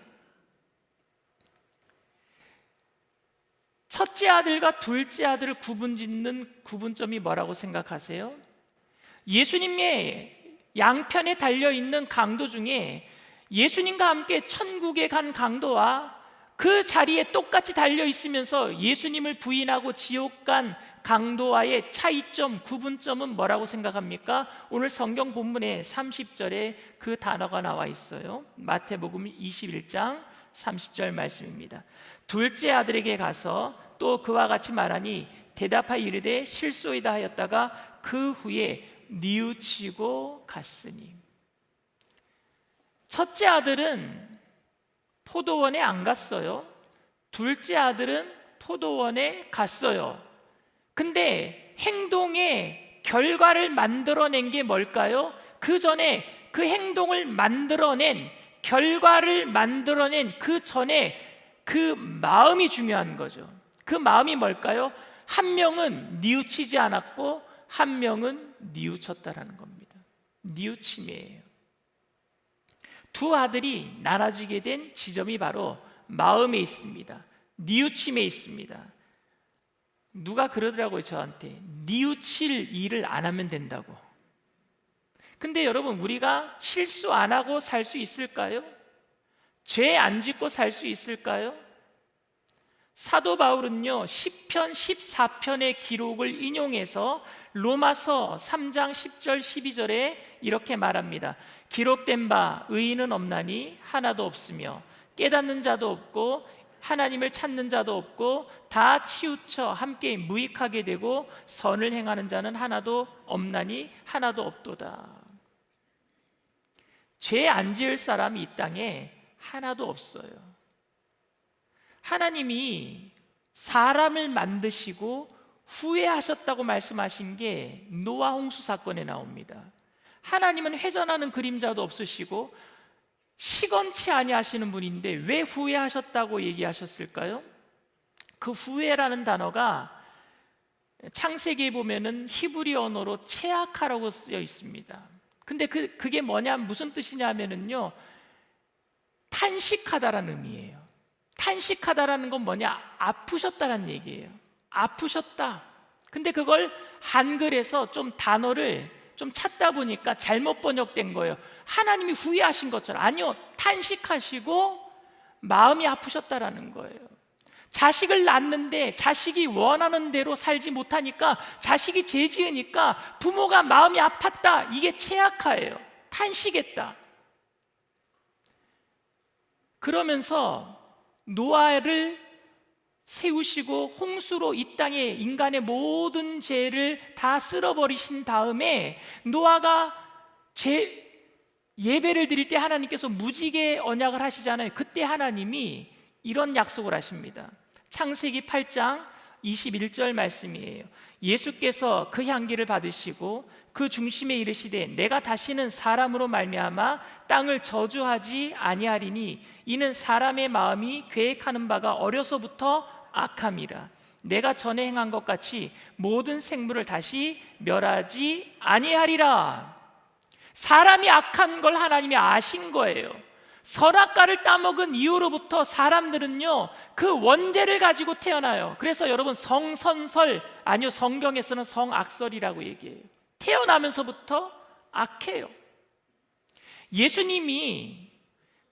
첫째 아들과 둘째 아들을 구분짓는 구분점이 뭐라고 생각하세요? 예수님의 양편에 달려있는 강도 중에 예수님과 함께 천국에 간 강도와 그 자리에 똑같이 달려있으면서 예수님을 부인하고 지옥 간 강도와의 차이점, 구분점은 뭐라고 생각합니까? 오늘 성경 본문에 30절에 그 단어가 나와 있어요. 마태복음 21장 30절 말씀입니다. 둘째 아들에게 가서 또 그와 같이 말하니 대답하여 이르되 실소이다 하였다가 그 후에 뉘우치고 갔으니. 첫째 아들은 포도원에 안 갔어요. 둘째 아들은 포도원에 갔어요. 근데 행동의 결과를 만들어낸 게 뭘까요? 그 전에 그 행동을 만들어낸, 결과를 만들어낸 그 전에 그 마음이 중요한 거죠. 그 마음이 뭘까요? 한 명은 뉘우치지 않았고 한 명은 뉘우쳤다라는 겁니다. 뉘우침이에요. 두 아들이 나눠지게 된 지점이 바로 마음에 있습니다. 뉘우침에 있습니다. 누가 그러더라고요, 저한테. 뉘우칠 일을 안 하면 된다고. 근데 여러분, 우리가 실수 안 하고 살 수 있을까요? 죄 안 짓고 살 수 있을까요? 사도 바울은요, 시편 14편의 기록을 인용해서 로마서 3장 10절 12절에 이렇게 말합니다. 기록된 바 의인은 없나니 하나도 없으며 깨닫는 자도 없고 하나님을 찾는 자도 없고 다 치우쳐 함께 무익하게 되고 선을 행하는 자는 하나도 없나니 하나도 없도다. 죄 안 지을 사람이 이 땅에 하나도 없어요. 하나님이 사람을 만드시고 후회하셨다고 말씀하신 게 노아 홍수 사건에 나옵니다. 하나님은 회전하는 그림자도 없으시고 시건치 아니하시는 분인데 왜 후회하셨다고 얘기하셨을까요? 그 후회라는 단어가 창세기에 보면은 히브리 언어로 체아카라고 쓰여 있습니다. 근데 그게 뭐냐, 무슨 뜻이냐면은요, 탄식하다라는 의미예요. 탄식하다라는 건 뭐냐, 아프셨다라는 얘기예요. 아프셨다. 근데 그걸 한글에서 좀 단어를 좀 찾다 보니까 잘못 번역된 거예요. 하나님이 후회하신 것처럼. 아니요, 탄식하시고 마음이 아프셨다라는 거예요. 자식을 낳는데 자식이 원하는 대로 살지 못하니까, 자식이 죄 지으니까 부모가 마음이 아팠다. 이게 최악화예요. 탄식했다. 그러면서 노아를 세우시고 홍수로 이 땅에 인간의 모든 죄를 다 쓸어버리신 다음에 노아가 예배를 드릴 때 하나님께서 무지개 언약을 하시잖아요. 그때 하나님이 이런 약속을 하십니다. 창세기 8장 21절 말씀이에요. 예수께서 그 향기를 받으시고 그 중심에 이르시되 내가 다시는 사람으로 말미암아 땅을 저주하지 아니하리니 이는 사람의 마음이 계획하는 바가 어려서부터 악함이라. 내가 전에 행한 것 같이 모든 생물을 다시 멸하지 아니하리라. 사람이 악한 걸 하나님이 아신 거예요. 선악과를 따먹은 이후로부터 사람들은요, 그 원죄를 가지고 태어나요. 그래서 여러분, 성선설, 아니요, 성경에서는 성악설이라고 얘기해요. 태어나면서부터 악해요. 예수님이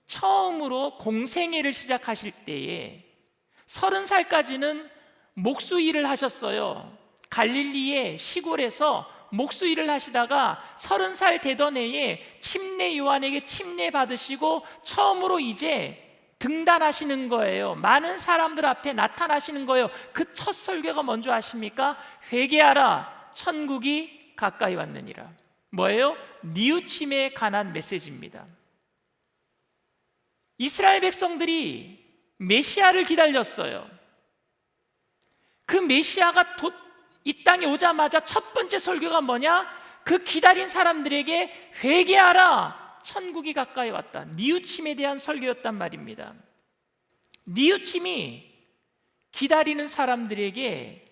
처음으로 공생애를 시작하실 때에 30살까지는 목수 일을 하셨어요. 갈릴리의 시골에서 목수 일을 하시다가 30살 되던 해에 침례 요한에게 침례 받으시고 처음으로 이제 등단하시는 거예요. 많은 사람들 앞에 나타나시는 거예요. 그 첫 설교가 뭔지 아십니까? 회개하라, 천국이 가까이 왔느니라. 뭐예요? 뉘우침에 관한 메시지입니다. 이스라엘 백성들이 메시아를 기다렸어요. 그 메시아가 이 땅에 오자마자 첫 번째 설교가 뭐냐? 그 기다린 사람들에게 회개하라, 천국이 가까이 왔다. 뉘우침에 대한 설교였단 말입니다. 뉘우침이 기다리는 사람들에게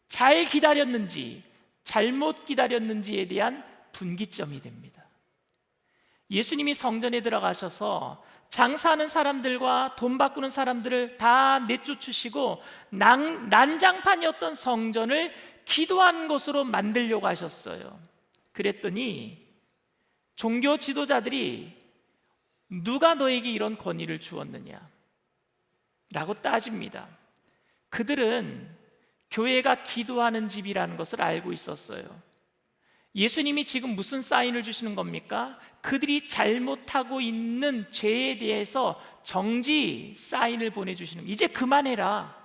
잘 기다렸는지 잘못 기다렸는지에 대한 분기점이 됩니다. 예수님이 성전에 들어가셔서 장사하는 사람들과 돈 바꾸는 사람들을 다 내쫓으시고 난장판이었던 성전을 기도한 곳으로 만들려고 하셨어요. 그랬더니 종교 지도자들이 누가 너에게 이런 권위를 주었느냐 라고 따집니다. 그들은 교회가 기도하는 집이라는 것을 알고 있었어요. 예수님이 지금 무슨 사인을 주시는 겁니까? 그들이 잘못하고 있는 죄에 대해서 정지 사인을 보내주시는 거예요. 이제 그만해라.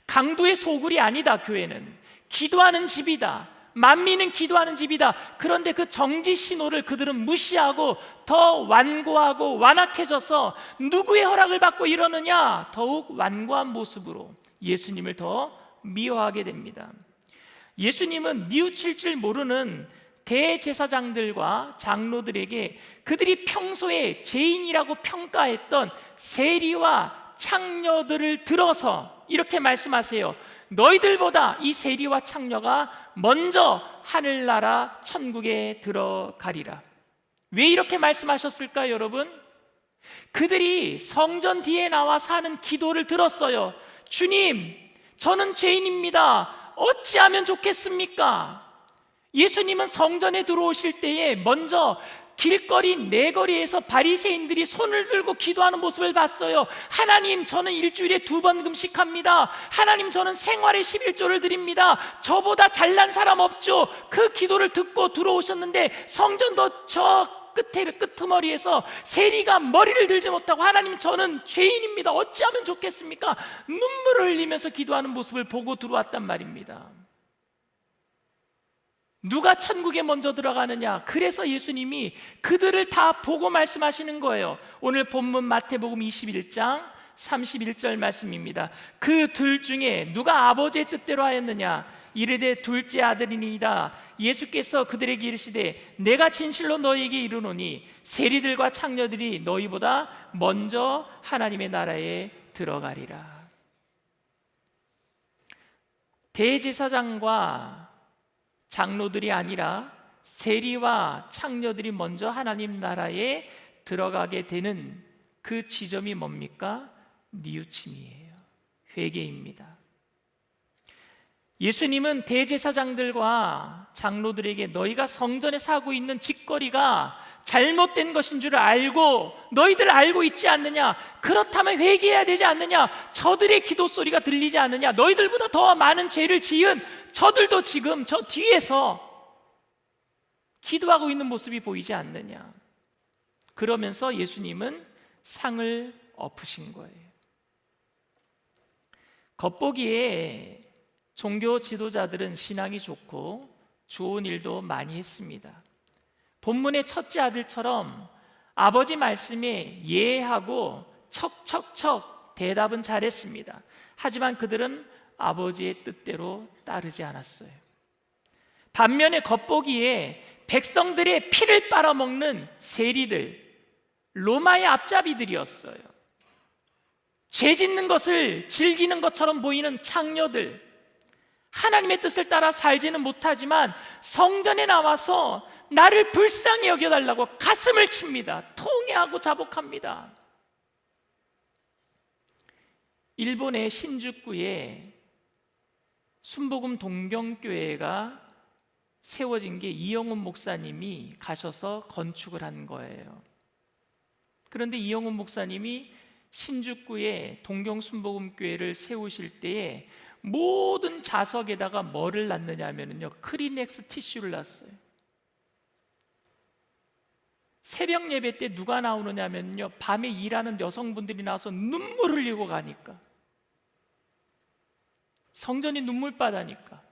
강도의 소굴이 아니다. 교회는 기도하는 집이다. 만민은 기도하는 집이다. 그런데 그 정지 신호를 그들은 무시하고 더 완고하고 완악해져서 누구의 허락을 받고 이러느냐? 더욱 완고한 모습으로 예수님을 더 미워하게 됩니다. 예수님은 뉘우칠 줄 모르는 대제사장들과 장로들에게 그들이 평소에 죄인이라고 평가했던 세리와 창녀들을 들어서 이렇게 말씀하세요. 너희들보다 이 세리와 창녀가 먼저 하늘나라 천국에 들어가리라. 왜 이렇게 말씀하셨을까요, 여러분? 그들이 성전 뒤에 나와 사는 기도를 들었어요. 주님, 저는 죄인입니다. 어찌하면 좋겠습니까? 예수님은 성전에 들어오실 때에 먼저 길거리 내거리에서 바리새인들이 손을 들고 기도하는 모습을 봤어요. 하나님, 저는 일주일에 2번 금식합니다. 하나님, 저는 생활의 11조를 드립니다. 저보다 잘난 사람 없죠? 그 기도를 듣고 들어오셨는데 성전도 저 끄트머리에서 세리가 머리를 들지 못하고 하나님, 저는 죄인입니다. 어찌하면 좋겠습니까? 눈물을 흘리면서 기도하는 모습을 보고 들어왔단 말입니다. 누가 천국에 먼저 들어가느냐? 그래서 예수님이 그들을 다 보고 말씀하시는 거예요. 오늘 본문 마태복음 21장 31절 말씀입니다. 그 둘 중에 누가 아버지의 뜻대로 하였느냐? 이르되 둘째 아들이니이다. 예수께서 그들에게 이르시되 내가 진실로 너희에게 이르노니 세리들과 창녀들이 너희보다 먼저 하나님의 나라에 들어가리라. 대제사장과 장로들이 아니라 세리와 창녀들이 먼저 하나님 나라에 들어가게 되는 그 지점이 뭡니까? 뉘우침이에요. 회개입니다. 예수님은 대제사장들과 장로들에게 너희가 성전에서 하고 있는 짓거리가 잘못된 것인 줄 알고 너희들 알고 있지 않느냐? 그렇다면 회개해야 되지 않느냐? 저들의 기도 소리가 들리지 않느냐? 너희들보다 더 많은 죄를 지은 저들도 지금 저 뒤에서 기도하고 있는 모습이 보이지 않느냐? 그러면서 예수님은 상을 엎으신 거예요. 겉보기에 종교 지도자들은 신앙이 좋고 좋은 일도 많이 했습니다. 본문의 첫째 아들처럼 아버지 말씀에 예하고 척척척 대답은 잘했습니다. 하지만 그들은 아버지의 뜻대로 따르지 않았어요. 반면에 겉보기에 백성들의 피를 빨아먹는 세리들, 로마의 앞잡이들이었어요. 죄 짓는 것을 즐기는 것처럼 보이는 창녀들, 하나님의 뜻을 따라 살지는 못하지만 성전에 나와서 나를 불쌍히 여겨달라고 가슴을 칩니다. 통회하고 자복합니다. 일본의 신주쿠에 순복음 동경교회가 세워진 게 이영훈 목사님이 가셔서 건축을 한 거예요. 그런데 이영훈 목사님이 신주쿠에 동경순복음교회를 세우실 때에 모든 좌석에다가 뭐를 놨느냐면요, 크리넥스 티슈를 놨어요. 새벽 예배 때 누가 나오느냐면요, 밤에 일하는 여성분들이 나와서 눈물 흘리고 가니까, 성전이 눈물바다니까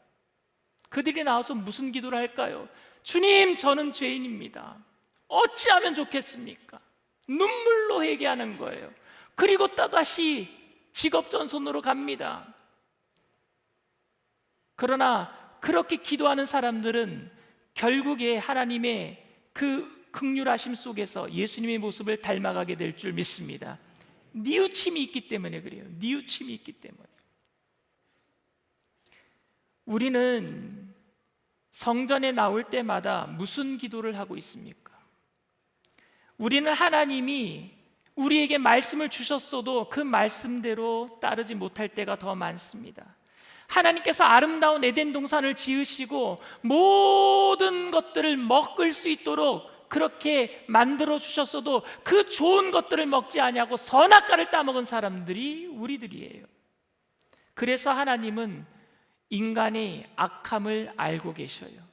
그들이 나와서 무슨 기도를 할까요? 주님, 저는 죄인입니다. 어찌하면 좋겠습니까? 눈물로 회개하는 거예요. 그리고 또다시 직업전선으로 갑니다. 그러나 그렇게 기도하는 사람들은 결국에 하나님의 그 긍휼하심 속에서 예수님의 모습을 닮아가게 될 줄 믿습니다. 뉘우침이 있기 때문에 그래요. 뉘우침이 있기 때문에. 우리는 성전에 나올 때마다 무슨 기도를 하고 있습니까? 우리는 하나님이 우리에게 말씀을 주셨어도 그 말씀대로 따르지 못할 때가 더 많습니다. 하나님께서 아름다운 에덴 동산을 지으시고 모든 것들을 먹을 수 있도록 그렇게 만들어 주셨어도 그 좋은 것들을 먹지 아니하고 선악과를 따먹은 사람들이 우리들이에요. 그래서 하나님은 인간의 악함을 알고 계셔요.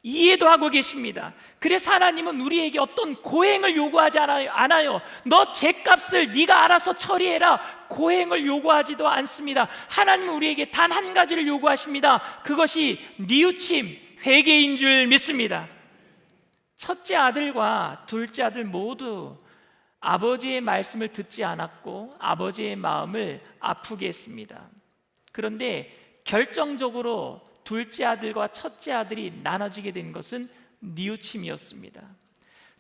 이해도 하고 계십니다. 그래서 하나님은 우리에게 어떤 고행을 요구하지 않아요. 너 죄값을 네가 알아서 처리해라, 고행을 요구하지도 않습니다. 하나님은 우리에게 단 한 가지를 요구하십니다. 그것이 뉘우침, 회개인 줄 믿습니다. 첫째 아들과 둘째 아들 모두 아버지의 말씀을 듣지 않았고 아버지의 마음을 아프게 했습니다. 그런데 결정적으로 둘째 아들과 첫째 아들이 나눠지게 된 것은 뉘우침이었습니다.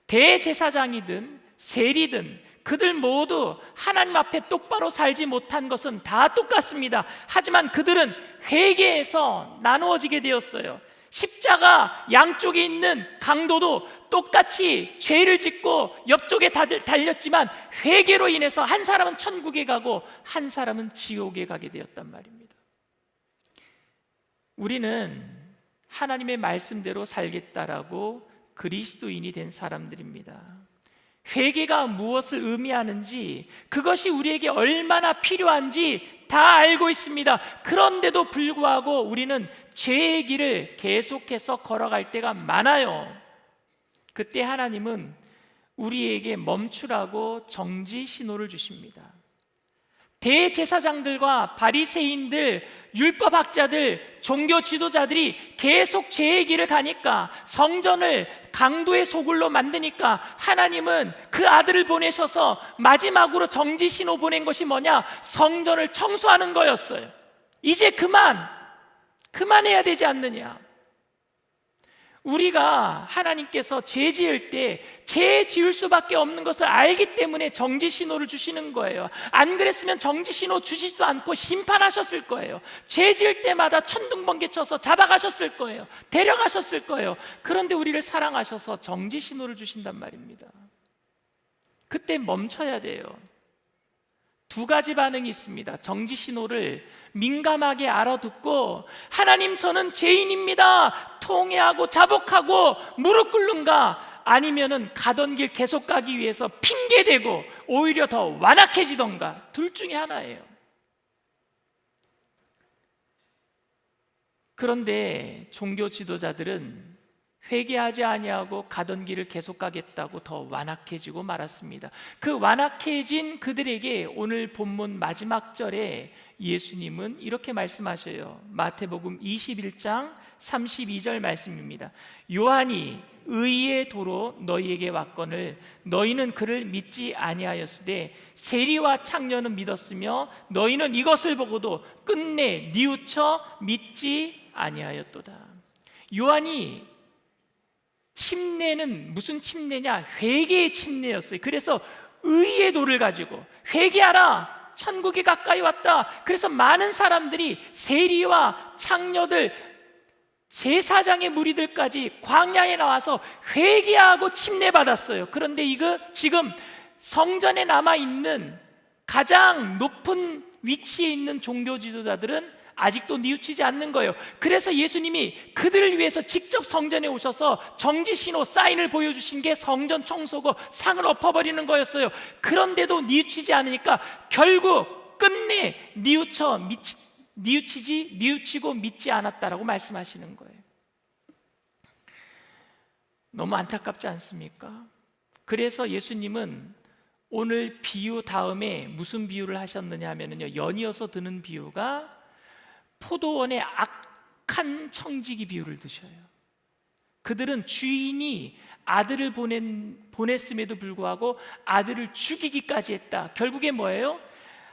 대제사장이든 세리든 그들 모두 하나님 앞에 똑바로 살지 못한 것은 다 똑같습니다. 하지만 그들은 회개에서 나누어지게 되었어요. 십자가 양쪽에 있는 강도도 똑같이 죄를 짓고 옆쪽에 달렸지만 회개로 인해서 한 사람은 천국에 가고 한 사람은 지옥에 가게 되었단 말입니다. 우리는 하나님의 말씀대로 살겠다라고 그리스도인이 된 사람들입니다. 회개가 무엇을 의미하는지, 그것이 우리에게 얼마나 필요한지 다 알고 있습니다. 그런데도 불구하고 우리는 죄의 길을 계속해서 걸어갈 때가 많아요. 그때 하나님은 우리에게 멈추라고 정지 신호를 주십니다. 대제사장들과 바리새인들, 율법학자들, 종교 지도자들이 계속 죄의 길을 가니까, 성전을 강도의 소굴로 만드니까 하나님은 그 아들을 보내셔서 마지막으로 정지 신호 보낸 것이 뭐냐? 성전을 청소하는 거였어요. 이제 그만해야 되지 않느냐? 우리가 하나님께서 죄 지을 때 죄 지을 수밖에 없는 것을 알기 때문에 정지 신호를 주시는 거예요. 안 그랬으면 정지 신호 주시지도 않고 심판하셨을 거예요. 죄 지을 때마다 천둥번개 쳐서 잡아가셨을 거예요. 데려가셨을 거예요. 그런데 우리를 사랑하셔서 정지 신호를 주신단 말입니다. 그때 멈춰야 돼요. 두 가지 반응이 있습니다. 정지 신호를 민감하게 알아듣고 하나님 저는 죄인입니다, 통회하고 자복하고 무릎 꿇는가, 아니면은 가던 길 계속 가기 위해서 핑계대고 오히려 더 완악해지던가, 둘 중에 하나예요. 그런데 종교 지도자들은 회개하지 아니하고 가던 길을 계속 가겠다고 더 완악해지고 말았습니다. 그 완악해진 그들에게 오늘 본문 마지막 절에 예수님은 이렇게 말씀하셔요. 마태복음 21장 32절 말씀입니다. 요한이 의의 도로 너희에게 왔거늘 너희는 그를 믿지 아니하였으되 세리와 창녀는 믿었으며 너희는 이것을 보고도 끝내 뉘우쳐 믿지 아니하였도다. 요한이 침례는 무슨 침례냐? 회개의 침례였어요. 그래서 의의 도를 가지고 회개하라, 천국이 가까이 왔다. 그래서 많은 사람들이 세리와 창녀들, 제사장의 무리들까지 광야에 나와서 회개하고 침례받았어요. 그런데 이거 지금 성전에 남아있는 가장 높은 위치에 있는 종교 지도자들은 아직도 뉘우치지 않는 거예요. 그래서 예수님이 그들을 위해서 직접 성전에 오셔서 정지신호 사인을 보여주신 게 성전 청소고 상을 엎어버리는 거였어요. 그런데도 뉘우치지 않으니까 결국 끝내 뉘우치고 믿지 않았다라고 말씀하시는 거예요. 너무 안타깝지 않습니까? 그래서 예수님은 오늘 비유 다음에 무슨 비유를 하셨느냐 하면요, 연이어서 드는 비유가 포도원의 악한 청지기 비유를 드셔요. 그들은 주인이 아들을 보냈음에도 불구하고 아들을 죽이기까지 했다. 결국에 뭐예요?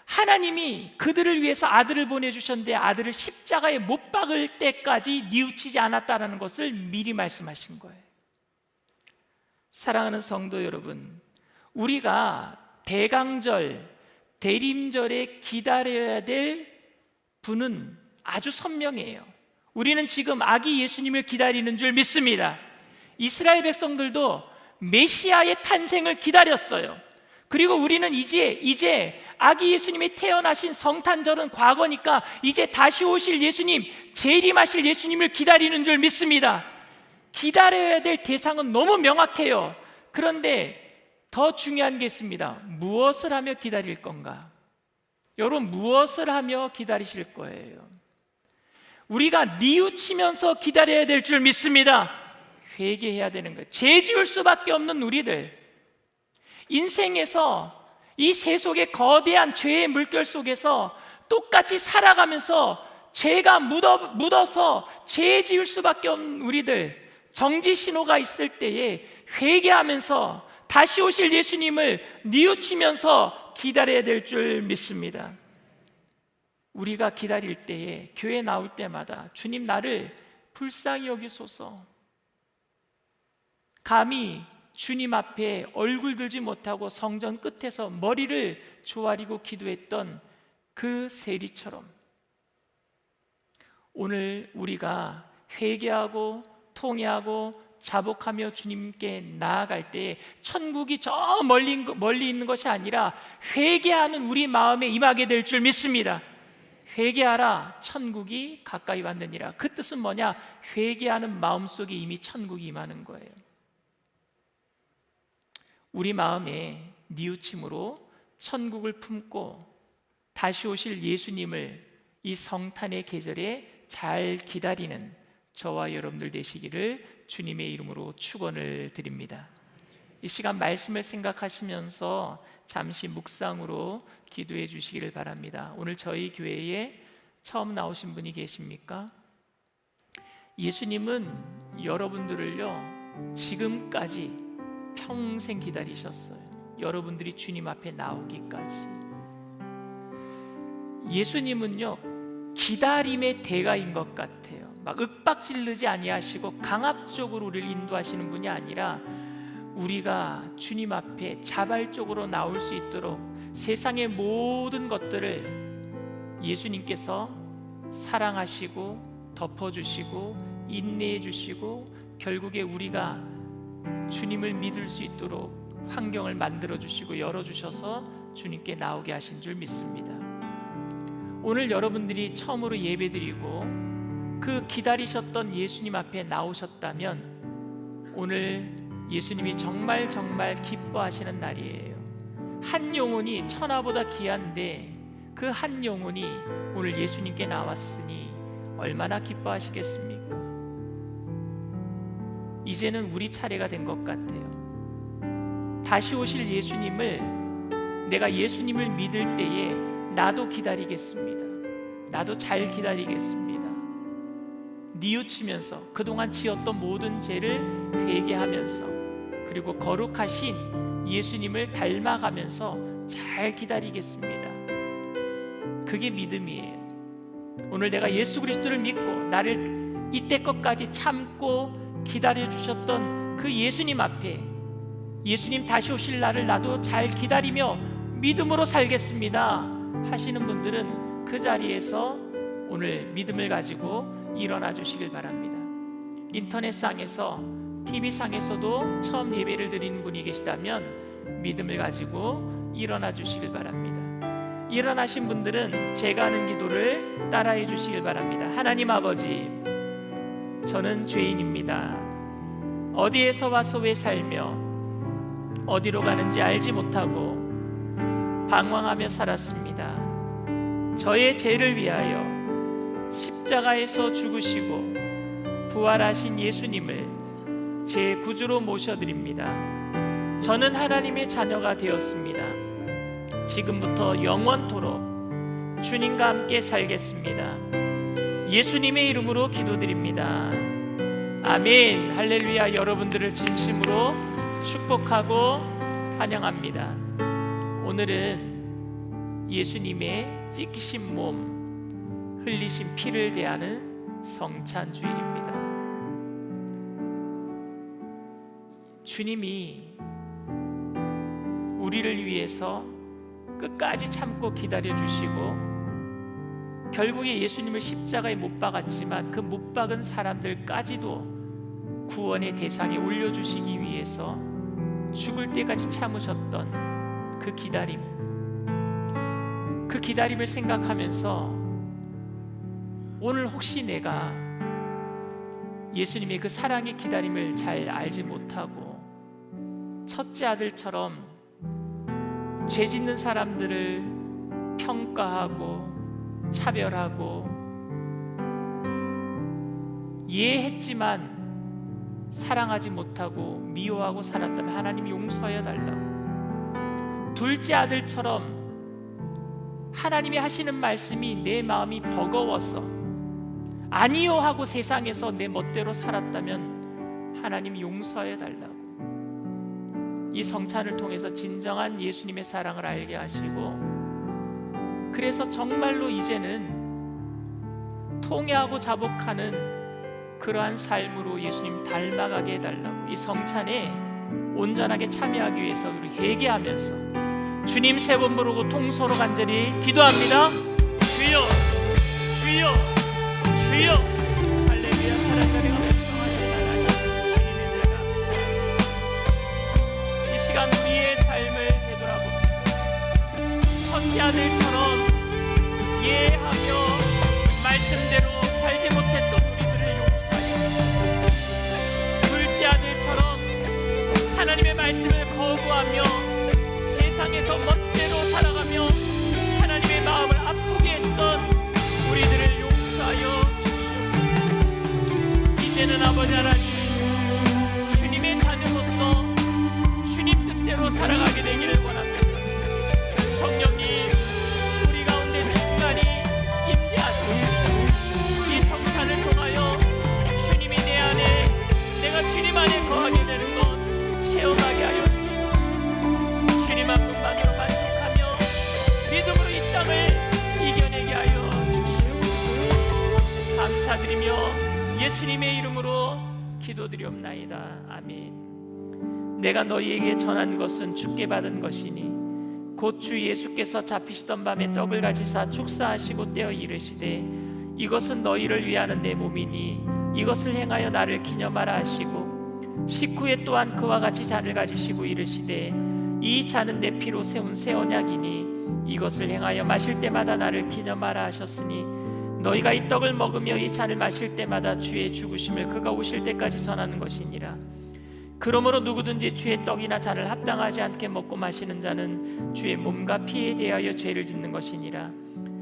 하나님이 그들을 위해서 아들을 보내주셨는데 아들을 십자가에 못 박을 때까지 뉘우치지 않았다는 것을 미리 말씀하신 거예요. 사랑하는 성도 여러분, 우리가 대강절, 대림절에 기다려야 될 분은 아주 선명해요. 우리는 지금 아기 예수님을 기다리는 줄 믿습니다. 이스라엘 백성들도 메시아의 탄생을 기다렸어요. 그리고 우리는 이제 아기 예수님이 태어나신 성탄절은 과거니까 이제 다시 오실 예수님, 재림하실 예수님을 기다리는 줄 믿습니다. 기다려야 될 대상은 너무 명확해요. 그런데 더 중요한 게 있습니다. 무엇을 하며 기다릴 건가? 여러분, 무엇을 하며 기다리실 거예요? 우리가 뉘우치면서 기다려야 될 줄 믿습니다. 회개해야 되는 거예요. 죄 지을 수밖에 없는 우리들, 인생에서 이 세속의 거대한 죄의 물결 속에서 똑같이 살아가면서 죄가 묻어서 죄 지을 수밖에 없는 우리들, 정지 신호가 있을 때에 회개하면서 다시 오실 예수님을 뉘우치면서 기다려야 될 줄 믿습니다. 우리가 기다릴 때에 교회 나올 때마다 주님 나를 불쌍히 여기소서, 감히 주님 앞에 얼굴 들지 못하고 성전 끝에서 머리를 조아리고 기도했던 그 세리처럼 오늘 우리가 회개하고 통회하고 자복하며 주님께 나아갈 때 천국이 저 멀리 있는 것이 아니라 회개하는 우리 마음에 임하게 될 줄 믿습니다. 회개하라, 천국이 가까이 왔느니라. 그 뜻은 뭐냐? 회개하는 마음속에 이미 천국이 임하는 거예요. 우리 마음에 뉘우침으로 천국을 품고 다시 오실 예수님을 이 성탄의 계절에 잘 기다리는 저와 여러분들 되시기를 주님의 이름으로 축원을 드립니다. 이 시간 말씀을 생각하시면서 잠시 묵상으로 기도해 주시기를 바랍니다. 오늘 저희 교회에 처음 나오신 분이 계십니까? 예수님은 여러분들을요 지금까지 평생 기다리셨어요. 여러분들이 주님 앞에 나오기까지. 예수님은요 기다림의 대가인 것 같아요. 막 윽박지르지 아니하시고 강압적으로 우리를 인도하시는 분이 아니라 우리가 주님 앞에 자발적으로 나올 수 있도록 세상의 모든 것들을 예수님께서 사랑하시고 덮어주시고 인내해 주시고 결국에 우리가 주님을 믿을 수 있도록 환경을 만들어 주시고 열어주셔서 주님께 나오게 하신 줄 믿습니다. 오늘 여러분들이 처음으로 예배드리고 그 기다리셨던 예수님 앞에 나오셨다면 오늘 예수님이 정말 기뻐하시는 날이에요. 한 영혼이 천하보다 귀한데 그 한 영혼이 오늘 예수님께 나왔으니 얼마나 기뻐하시겠습니까? 이제는 우리 차례가 된 것 같아요. 다시 오실 예수님을, 내가 예수님을 믿을 때에 나도 기다리겠습니다. 나도 잘 기다리겠습니다. 뉘우치면서 그동안 지었던 모든 죄를 회개하면서, 그리고 거룩하신 예수님을 닮아가면서 잘 기다리겠습니다. 그게 믿음이에요. 오늘 내가 예수 그리스도를 믿고 나를 이때껏까지 참고 기다려주셨던 그 예수님 앞에, 예수님 다시 오실 날을 나도 잘 기다리며 믿음으로 살겠습니다 하시는 분들은 그 자리에서 오늘 믿음을 가지고 일어나 주시길 바랍니다. 인터넷상에서, TV상에서도 처음 예배를 드리는 분이 계시다면 믿음을 가지고 일어나 주시길 바랍니다. 일어나신 분들은 제가 하는 기도를 따라해 주시길 바랍니다. 하나님 아버지, 저는 죄인입니다. 어디에서 와서 왜 살며 어디로 가는지 알지 못하고 방황하며 살았습니다. 저의 죄를 위하여 십자가에서 죽으시고 부활하신 예수님을 제 구주로 모셔드립니다. 저는 하나님의 자녀가 되었습니다. 지금부터 영원토록 주님과 함께 살겠습니다. 예수님의 이름으로 기도드립니다. 아멘. 할렐루야. 여러분들을 진심으로 축복하고 환영합니다. 오늘은 예수님의 찢기신 몸, 흘리신 피를 대하는 성찬주일입니다. 주님이 우리를 위해서 끝까지 참고 기다려주시고 결국에 예수님을 십자가에 못 박았지만 그 못 박은 사람들까지도 구원의 대상에 올려주시기 위해서 죽을 때까지 참으셨던 그 기다림, 그 기다림을 생각하면서 오늘 혹시 내가 예수님의 그 사랑의 기다림을 잘 알지 못하고 첫째 아들처럼 죄 짓는 사람들을 평가하고 차별하고 이해했지만 사랑하지 못하고 미워하고 살았다면 하나님 용서해 달라고, 둘째 아들처럼 하나님이 하시는 말씀이 내 마음이 버거워서 아니요 하고 세상에서 내 멋대로 살았다면 하나님 용서해 달라고, 이 성찬을 통해서 진정한 예수님의 사랑을 알게 하시고, 그래서 정말로 이제는 통회하고 자복하는 그러한 삶으로 예수님 닮아가게 해달라고, 이 성찬에 온전하게 참여하기 위해서 우리 회개하면서 주님 세 번 부르고 통서로 간절히 기도합니다. 주여, 주여, 주여. 할렐루야. 사랑하는 백성하신 하나님, 주님의 은혜가 감사합니다. 이 시간 우리의 삶을 되돌아봅니다. 첫째 아들처럼 예하며 말씀대로 살지 못했던 우리들을 용서하시고, 둘째 아들처럼 하나님의 말씀을 거부하며 세상에서 멋대로 살아가며 하나님의 마음을 아프게 했던 우리들을 용서하여 주시옵소서. 이제는 아버지 하나님, 주님의 자녀로서 주님 뜻대로 살아가게 되기를 원합니다. 성령님, 우리 가운데 충만히 임재하시고 이 성찬을 통하여 주님이 내 안에, 내가 주님 안에 거하게 되는 것 체험하게 하여 주시옵소서. 주님 한 분만으로 만족하며 믿음으로 이 땅을 이겨내게 하여 주시옵소서. 감사드리며 예수님의 이름으로 기도드리옵나이다. 아멘. 내가 너희에게 전한 것은 주께 받은 것이니 곧 주 예수께서 잡히시던 밤에 떡을 가지사 축사하시고 떼어 이르시되 이것은 너희를 위하는 내 몸이니 이것을 행하여 나를 기념하라 하시고, 식후에 또한 그와 같이 잔을 가지시고 이르시되 이 잔은 내 피로 세운 새 언약이니 이것을 행하여 마실 때마다 나를 기념하라 하셨으니 너희가 이 떡을 먹으며 이 잔을 마실 때마다 주의 죽으심을 그가 오실 때까지 전하는 것이니라. 그러므로 누구든지 주의 떡이나 잔을 합당하지 않게 먹고 마시는 자는 주의 몸과 피에 대하여 죄를 짓는 것이니라.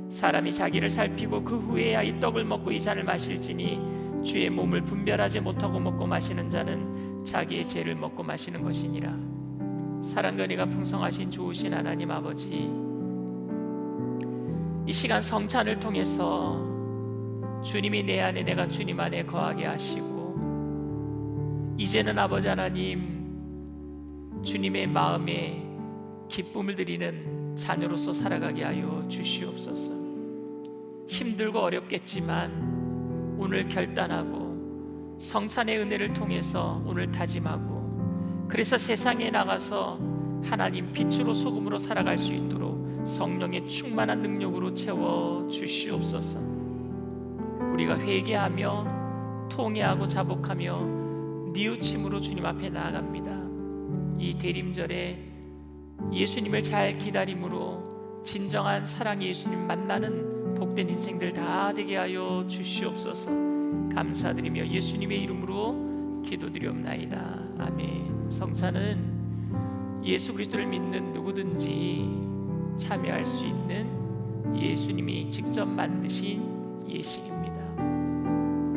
사람이 자기를 살피고 그 후에야 이 떡을 먹고 이 잔을 마실지니 주의 몸을 분별하지 못하고 먹고 마시는 자는 자기의 죄를 먹고 마시는 것이니라. 사랑과 은혜가 풍성하신 좋으신 하나님 아버지, 이 시간 성찬을 통해서 주님이 내 안에 내가 주님 안에 거하게 하시고 이제는 아버지 하나님 주님의 마음에 기쁨을 드리는 자녀로서 살아가게 하여 주시옵소서. 힘들고 어렵겠지만 오늘 결단하고 성찬의 은혜를 통해서 오늘 다짐하고 그래서 세상에 나가서 하나님 빛으로 소금으로 살아갈 수 있도록 성령의 충만한 능력으로 채워 주시옵소서. 우리가 회개하며 통회하고 자복하며 뉘우침으로 주님 앞에 나아갑니다. 이 대림절에 예수님을 잘 기다림으로 진정한 사랑의 예수님 만나는 복된 인생들 다 되게 하여 주시옵소서. 감사드리며 예수님의 이름으로 기도드리옵나이다. 아멘. 성찬은 예수 그리스도를 믿는 누구든지 참여할 수 있는 예수님이 직접 만드신 예식입니다.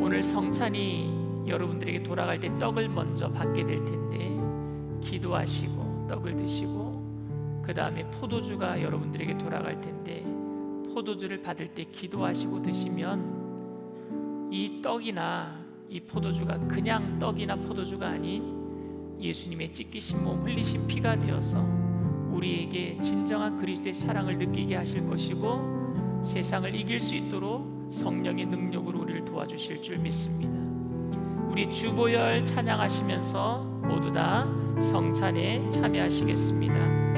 오늘 성찬이 여러분들에게 돌아갈 때 떡을 먼저 받게 될 텐데 기도하시고 떡을 드시고 그 다음에 포도주가 여러분들에게 돌아갈 텐데 포도주를 받을 때 기도하시고 드시면 이 떡이나 이 포도주가 그냥 떡이나 포도주가 아닌 예수님의 찢기신 몸 흘리신 피가 되어서 우리에게 진정한 그리스도의 사랑을 느끼게 하실 것이고 세상을 이길 수 있도록 성령의 능력으로 우리를 도와주실 줄 믿습니다. 우리 주보혈 찬양하시면서 모두 다 성찬에 참여하시겠습니다.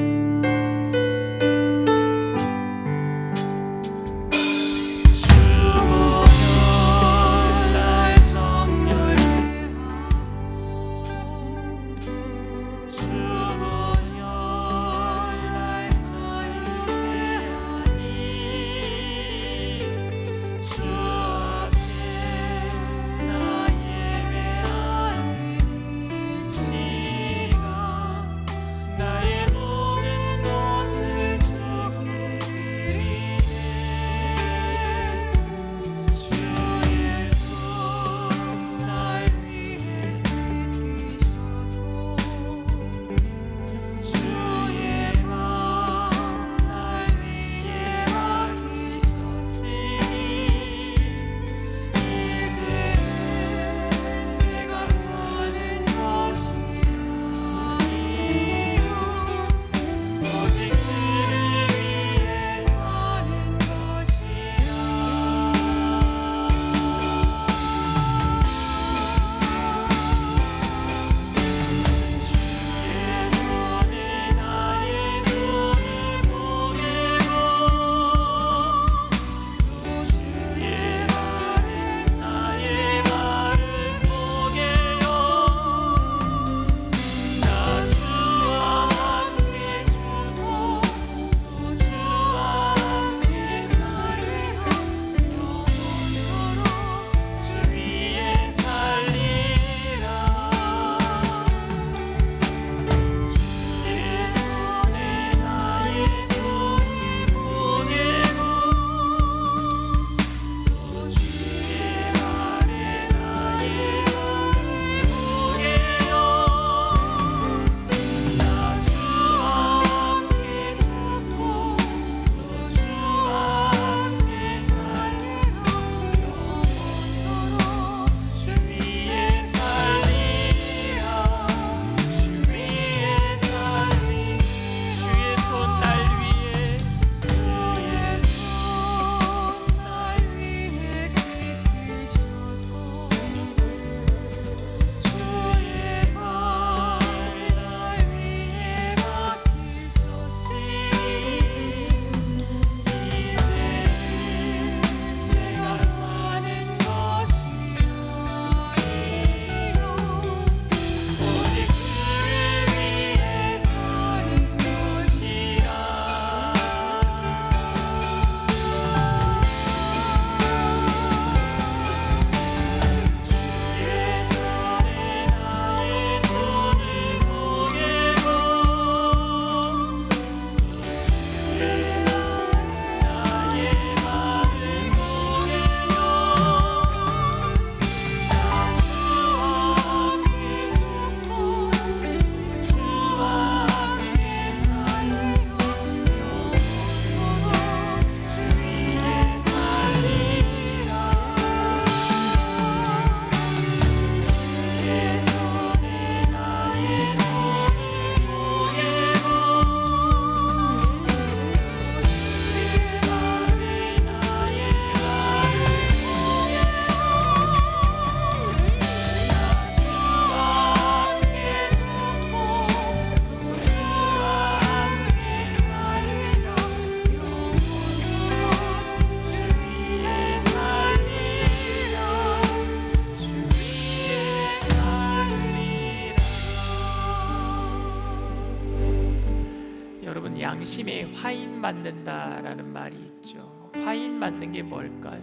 양심에 화인 맞는다라는 말이 있죠. 화인 맞는 게 뭘까요?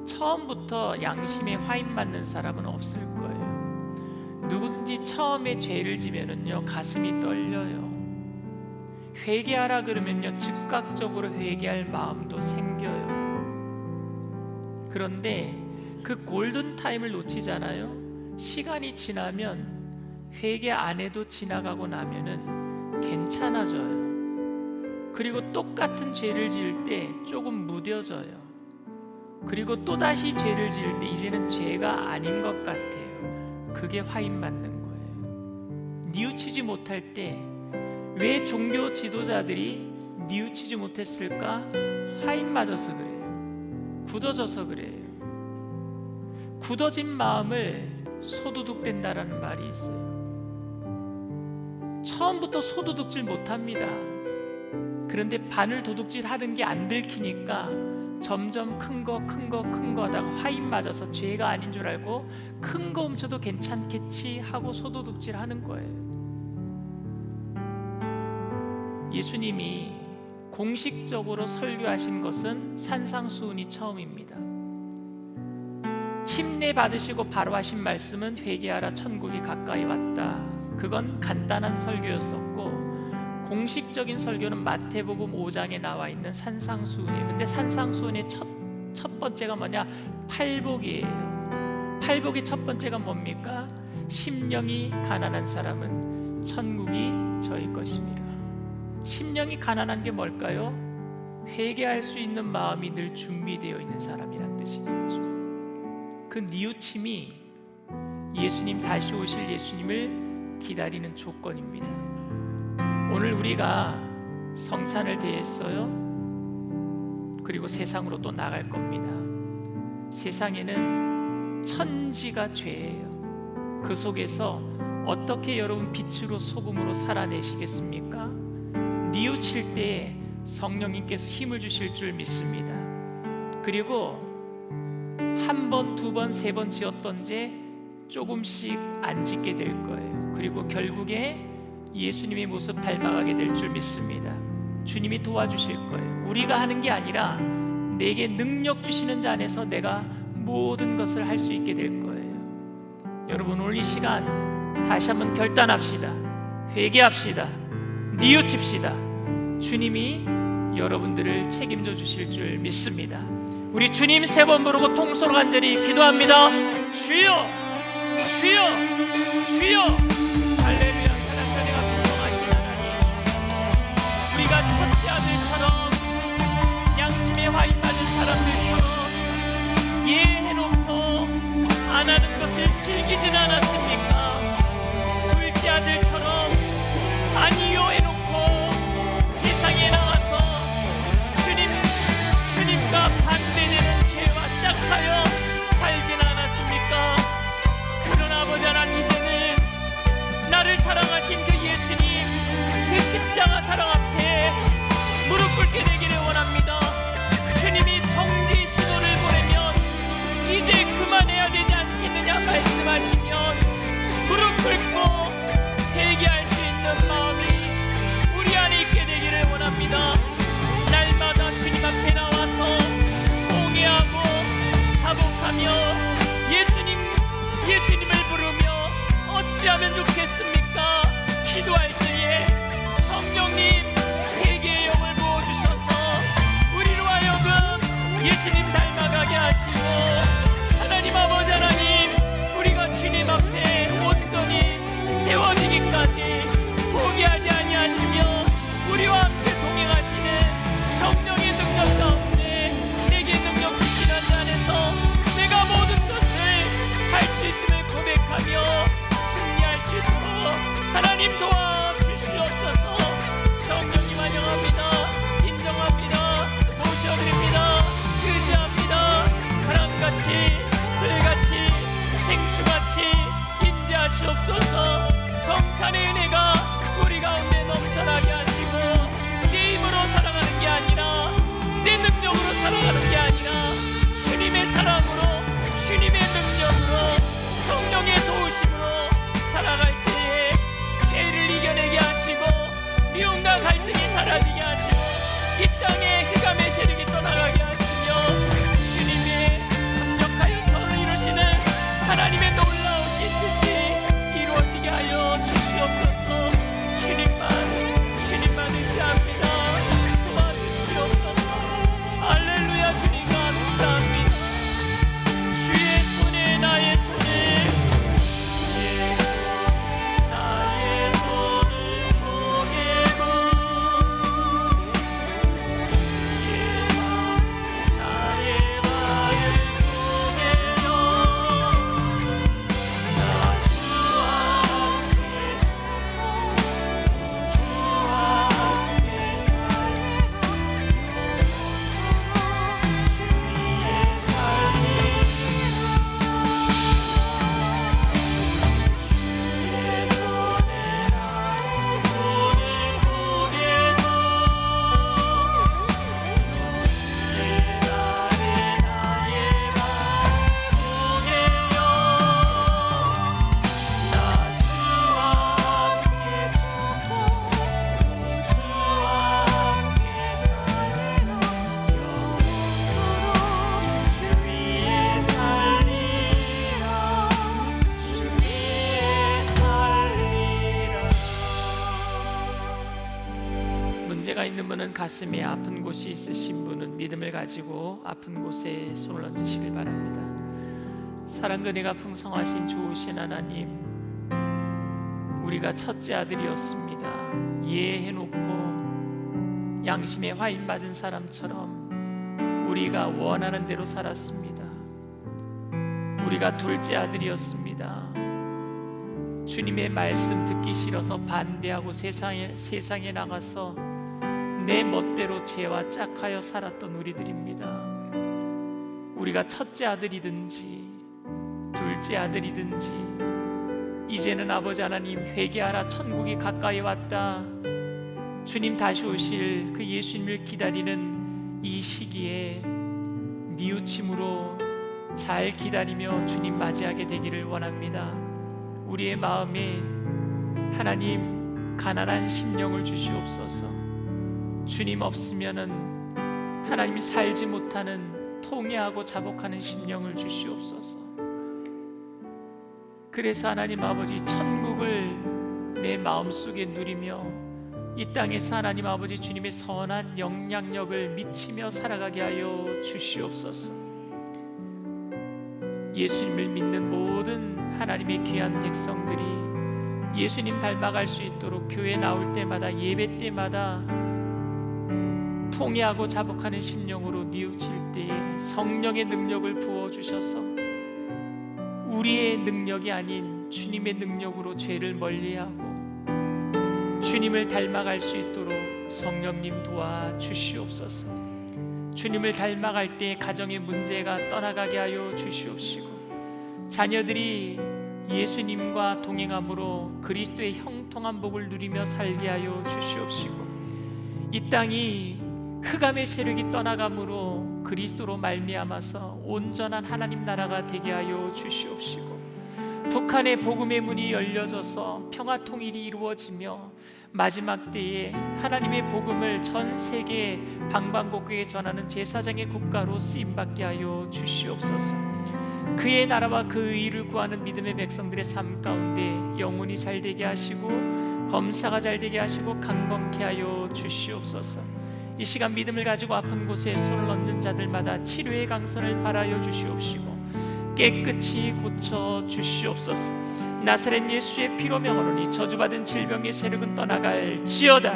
처음부터 양심에 화인 맞는 사람은 없을 거예요. 누구든지 처음에 죄를 지면은요, 가슴이 떨려요. 회개하라 그러면요, 즉각적으로 회개할 마음도 생겨요. 그런데 그 골든 타임을 놓치잖아요. 시간이 지나면 회개 안 해도 지나가고 나면은 괜찮아져요. 그리고 똑같은 죄를 지을 때 조금 무뎌져요. 그리고 또다시 죄를 지을 때 이제는 죄가 아닌 것 같아요. 그게 화인 맞는 거예요. 뉘우치지 못할 때 왜 종교 지도자들이 뉘우치지 못했을까? 화인 맞아서 그래요. 굳어져서 그래요. 굳어진 마음을 소도둑된다라는 말이 있어요. 처음부터 소도둑질 못합니다. 그런데 바늘 도둑질 하는 게 안 들키니까 점점 큰 거 하다가 화인 맞아서 죄가 아닌 줄 알고 큰 거 훔쳐도 괜찮겠지 하고 소도둑질 하는 거예요. 예수님이 공식적으로 설교하신 것은 산상수훈이 처음입니다. 침례 받으시고 바로 하신 말씀은 회개하라 천국이 가까이 왔다. 그건 간단한 설교였었고, 공식적인 설교는 마태복음 5장에 나와 있는 산상수훈이에요. 근데 산상수훈의 첫 번째가 뭐냐? 팔복이에요. 팔복의 첫 번째가 뭡니까? 심령이 가난한 사람은 천국이 저희 것입니다. 심령이 가난한 게 뭘까요? 회개할 수 있는 마음이 늘 준비되어 있는 사람이란 뜻이겠죠. 그 뉘우침이 예수님, 다시 오실 예수님을 기다리는 조건입니다. 오늘 우리가 성찬을 대했어요. 그리고 세상으로 또 나갈 겁니다. 세상에는 천지가 죄예요. 그 속에서 어떻게 여러분 빛으로 소금으로 살아내시겠습니까? 뉘우칠 때 성령님께서 힘을 주실 줄 믿습니다. 그리고 한 번, 두 번, 세 번 지었던 죄 조금씩 안 짓게 될 거예요. 그리고 결국에 예수님의 모습 닮아가게 될 줄 믿습니다. 주님이 도와주실 거예요. 우리가 하는 게 아니라 내게 능력 주시는 자 안에서 내가 모든 것을 할 수 있게 될 거예요. 여러분, 오늘 이 시간 다시 한번 결단합시다. 회개합시다. 뉘우칩시다. 주님이 여러분들을 책임져 주실 줄 믿습니다. 우리 주님 세 번 부르고 통성으로 간절히 기도합니다. 주여, 주여, 주여. 할렐루야. 사랑자네가 풍성하신 하나님, 우리가 첫째 아들처럼 양심에 화인 맞은 사람들처럼 예해놓고 안 하는 것을 즐기진 않았습니까? 둘째 아들처럼 아니요 해놓고 세상에 나와서 주님과 반대되는 죄와 짝하여 살진 않았습니까? 그러나 아버지 하나님, 이제는 나를 사랑하신 그 예수님, 그 십자가 사랑 앞에 무릎 꿇게 되기를 원합니다. 주님이 정죄의 신호를 보내면 이제 그만해야 되지 않겠느냐 말씀하시면 무릎 꿇고 회개할 수 있는 마음이 우리 안에 있게 되기를 원합니다. 날마다 주님 앞에 나와서 통회하고 자복하며 예수님을 부르며 어찌하면 좋겠습니까? 기도할 때에 성령님 회개의 영을 부어주셔서 우리로 하여금 예수님 닮아가게 하시고, 하나님 아버지 하나님, 우리가 주님 앞에 온전히 세워지기까지 포기하지 아니하시며 우리와 함께 동행하시는 성령의 능력 가운데 내게 능력 주시는 자 안에서 내가 모든 것을 할 수 있음을 고백하며 승리할 수 있도록 하나님 도와주시옵소서. 성령님 환영합니다. 인정합니다. 모셔드립니다. 의지합니다. 바람같이 불같이 생수같이 인자하시옵소서. 성찬의 은혜가 우리 가운데 넘쳐나게 하시고, 내 힘으로 살아가는 게 아니라 내 능력으로 살아가는 게 아니라 주님의 사랑으로, 주님의 능력으로, 성령의 도우심으로 살아갈 때에 죄를 이겨내게 하시고 미움과 갈등 문제가 있는 분은, 가슴에 아픈 곳이 있으신 분은 믿음을 가지고 아픈 곳에 손을 얹으시길 바랍니다. 사랑 은혜가 풍성하신 좋으신 하나님, 우리가 첫째 아들이었습니다. 이해해놓고 양심에 화인 맞은 사람처럼 우리가 원하는 대로 살았습니다. 우리가 둘째 아들이었습니다. 주님의 말씀 듣기 싫어서 반대하고 세상에 나가서 내 멋대로 죄와 짝하여 살았던 우리들입니다. 우리가 첫째 아들이든지 둘째 아들이든지 이제는 아버지 하나님 회개하라, 천국이 가까이 왔다. 주님 다시 오실 그 예수님을 기다리는 이 시기에 뉘우침으로 잘 기다리며 주님 맞이하게 되기를 원합니다. 우리의 마음에 하나님 가난한 심령을 주시옵소서. 주님 없으면은 하나님이 살지 못하는 통회하고 자복하는 심령을 주시옵소서. 그래서 하나님 아버지, 천국을 내 마음속에 누리며 이 땅에서 하나님 아버지 주님의 선한 영향력을 미치며 살아가게 하여 주시옵소서. 예수님을 믿는 모든 하나님의 귀한 백성들이 예수님 닮아갈 수 있도록 교회 나올 때마다, 예배 때마다 통회하고 자복하는 심령으로 뉘우칠 때에 성령의 능력을 부어주셔서 우리의 능력이 아닌 주님의 능력으로 죄를 멀리하고 주님을 닮아갈 수 있도록 성령님 도와주시옵소서. 주님을 닮아갈 때 가정의 문제가 떠나가게 하여 주시옵시고, 자녀들이 예수님과 동행함으로 그리스도의 형통한 복을 누리며 살게 하여 주시옵시고, 이 땅이 흑암의 세력이 떠나감으로 그리스도로 말미암아서 온전한 하나님 나라가 되게 하여 주시옵시고, 북한의 복음의 문이 열려져서 평화 통일이 이루어지며 마지막 때에 하나님의 복음을 전 세계 방방곡곡에 전하는 제사장의 국가로 쓰임받게 하여 주시옵소서. 그의 나라와 그 의를 구하는 믿음의 백성들의 삶 가운데 영혼이 잘되게 하시고 범사가 잘되게 하시고 강건케 하여 주시옵소서. 이 시간 믿음을 가지고 아픈 곳에 손을 얹은 자들마다 치료의 강선을 바라여 주시옵시고 깨끗이 고쳐 주시옵소서. 나사렛 예수의 피로 명하노니 저주받은 질병의 세력은 떠나갈지어다.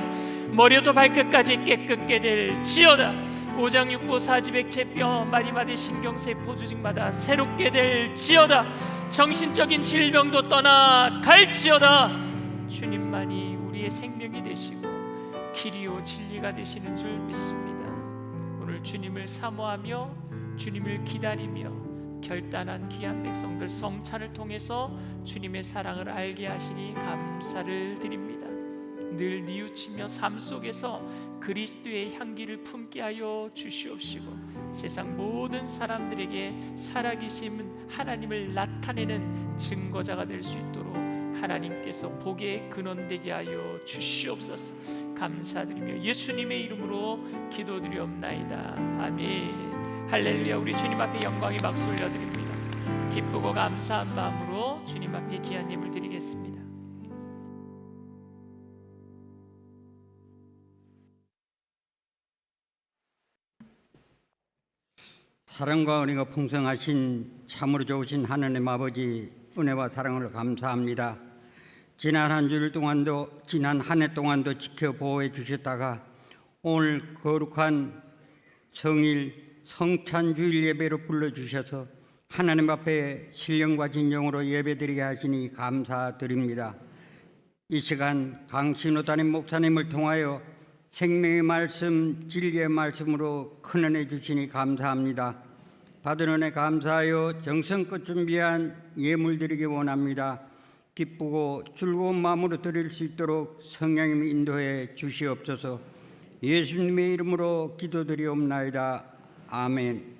머리부터 발끝까지 깨끗게 될지어다. 오장육부 사지백체뼈 마디마디 신경세포 조직마다 새롭게 될지어다. 정신적인 질병도 떠나갈지어다. 주님만이 우리의 생명이 되시고 길이요 진리가 되시는 줄 믿습니다. 오늘 주님을 사모하며 주님을 기다리며 결단한 귀한 백성들 성찬을 통해서 주님의 사랑을 알게 하시니 감사를 드립니다. 늘 뉘우치며 삶 속에서 그리스도의 향기를 품게 하여 주시옵시고, 세상 모든 사람들에게 살아계신 하나님을 나타내는 증거자가 될 수 있도록 하나님께서 복의 근원되게 하여 주시옵소서. 감사드리며 예수님의 이름으로 기도드리옵나이다. 아멘. 할렐루야. 우리 주님 앞에 영광의 박수 올려드립니다. 기쁘고 감사한 마음으로 주님 앞에 귀한 예물 드리겠습니다. 사랑과 은혜가 풍성하신 참으로 좋으신 하나님 아버지, 은혜와 사랑을 감사합니다. 지난 한 해 동안도 지켜 보호해 주셨다가 오늘 거룩한 성일 성찬주일 예배로 불러주셔서 하나님 앞에 신령과 진정으로 예배드리게 하시니 감사드립니다. 이 시간 강신호 담임 목사님을 통하여 생명의 말씀, 진리의 말씀으로 큰 은혜 주시니 감사합니다. 받은 은혜 감사하여 정성껏 준비한 예물 드리기 원합니다. 기쁘고 즐거운 마음으로 드릴 수 있도록 성령님 인도해 주시옵소서. 예수님의 이름으로 기도드리옵나이다. 아멘.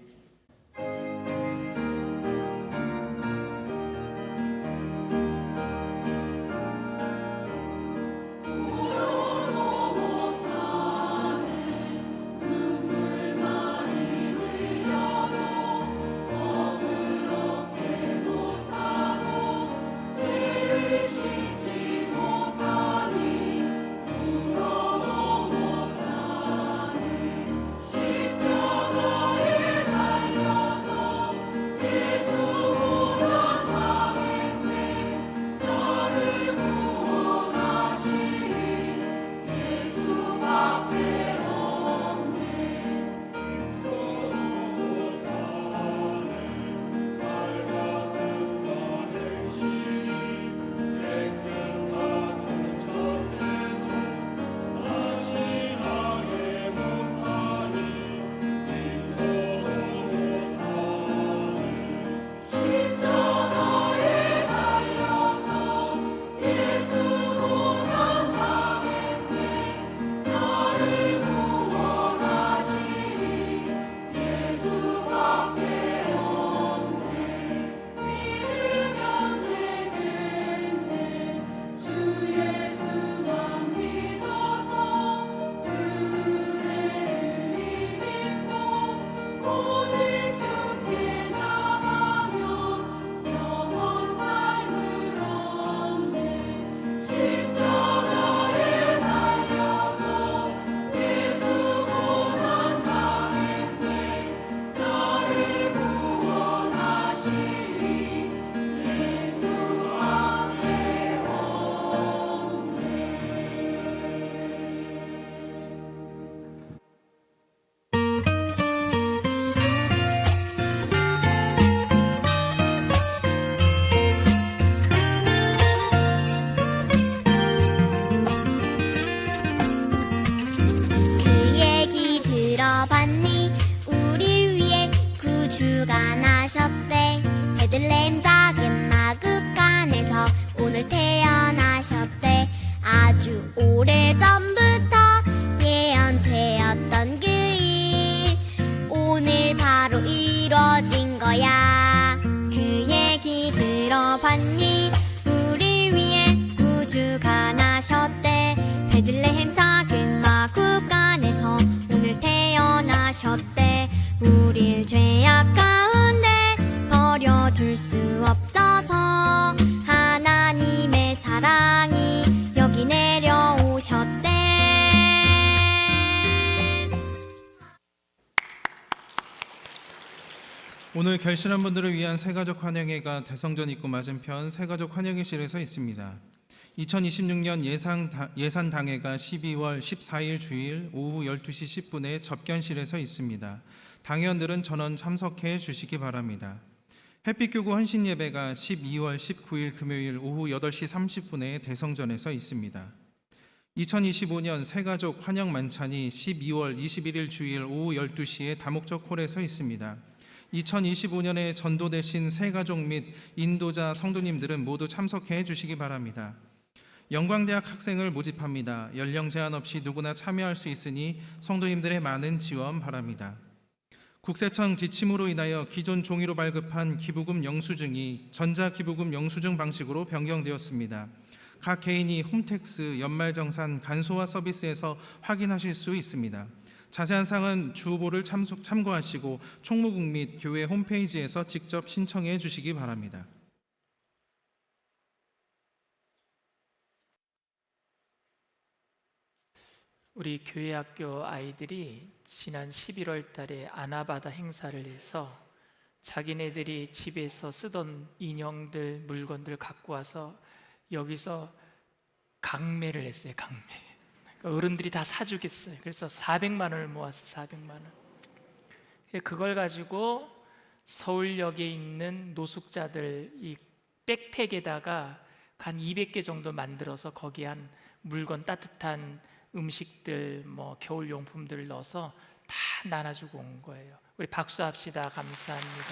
봤니? 우리 위해 구주가 나셨대. 베들레헴 작은 마국 안에서 오늘 태어나셨대. 우릴 죄악 가운데 버려둘 수 없어서 하나님의 사랑이 여기 내려오셨대. 오늘 결신한 분들을 위한 새가족 환영회가 대성전 입구 맞은편 새가족 환영회실에서 있습니다. 2026년 예산당회가 12월 14일 주일 오후 12시 10분에 접견실에서 있습니다. 당회원들은 전원 참석해 주시기 바랍니다. 햇빛교구 헌신예배가 12월 19일 금요일 오후 8시 30분에 대성전에서 있습니다. 2025년 새가족 환영 만찬이 12월 21일 주일 오후 12시에 다목적 홀에서 있습니다. 2025년에 전도되신 새가족 및 인도자 성도님들은 모두 참석해 주시기 바랍니다. 영광대학 학생을 모집합니다. 연령 제한 없이 누구나 참여할 수 있으니 성도님들의 많은 지원 바랍니다. 국세청 지침으로 인하여 기존 종이로 발급한 기부금 영수증이 전자기부금 영수증 방식으로 변경되었습니다. 각 개인이 홈택스, 연말정산, 간소화 서비스에서 확인하실 수 있습니다. 자세한 사항은 주후보를 참고하시고 총무국 및 교회 홈페이지에서 직접 신청해 주시기 바랍니다. 우리 교회 학교 아이들이 지난 11월 달에 아나바다 행사를 해서 자기네들이 집에서 쓰던 인형들, 물건들 갖고 와서 여기서 강매를 했어요. 강매. 그러니까 어른들이 다 사주겠어요. 그래서 400만 원을 모았어요. 400만 원. 그걸 가지고 서울역에 있는 노숙자들 이 백팩에다가 한 200개 정도 만들어서 거기에 한 물건 따뜻한 음식들, 뭐 겨울 용품들을 넣어서 다 나눠주고 온 거예요. 우리 박수합시다. 감사합니다.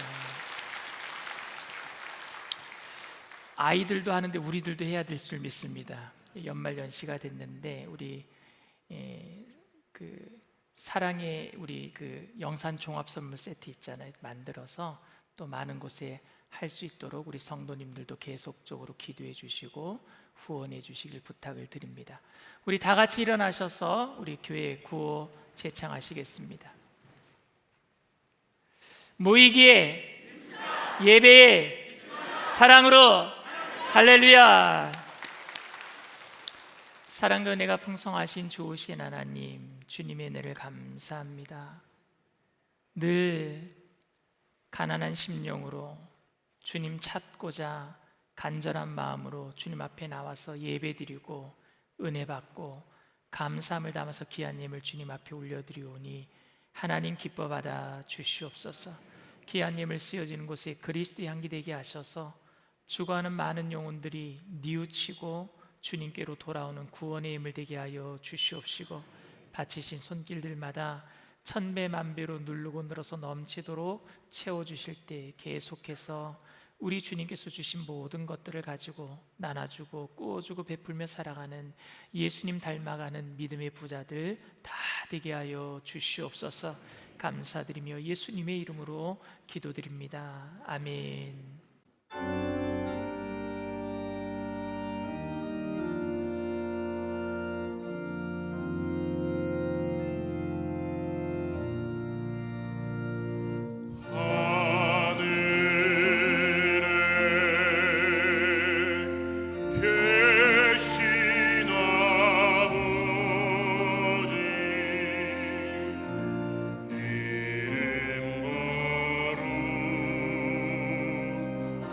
아이들도 하는데 우리들도 해야 될 줄 믿습니다. 연말연시가 됐는데 우리 그 사랑의 우리 그 영산 종합 선물 세트 있잖아요. 만들어서 또 많은 곳에 할 수 있도록 우리 성도님들도 계속적으로 기도해 주시고 후원해 주시길 부탁을 드립니다. 우리 다 같이 일어나셔서 우리 교회 구호 제창하시겠습니다. 모이기에 예배에 사랑으로 할렐루야. 사랑과 은혜가 풍성하신 좋으신 하나님, 주님의 은혜를 감사합니다. 늘 가난한 심령으로 주님 찾고자 간절한 마음으로 주님 앞에 나와서 예배드리고 은혜 받고 감사함을 담아서 귀한 예물 주님 앞에 올려드리오니 하나님 기뻐 받아 주시옵소서. 귀한 예물 쓰여지는 곳에 그리스도의 향기 되게 하셔서 죽어가는 많은 영혼들이 뉘우치고 주님께로 돌아오는 구원의 예물 되게 하여 주시옵시고 바치신 손길들마다 천배 만배로 누르고 늘어서 넘치도록 채워주실 때 계속해서 우리 주님께서 주신 모든 것들을 가지고 나눠주고 꾸어주고 베풀며 살아가는 예수님 닮아가는 믿음의 부자들 다 되게 하여 주시옵소서. 감사드리며 예수님의 이름으로 기도드립니다. 아멘.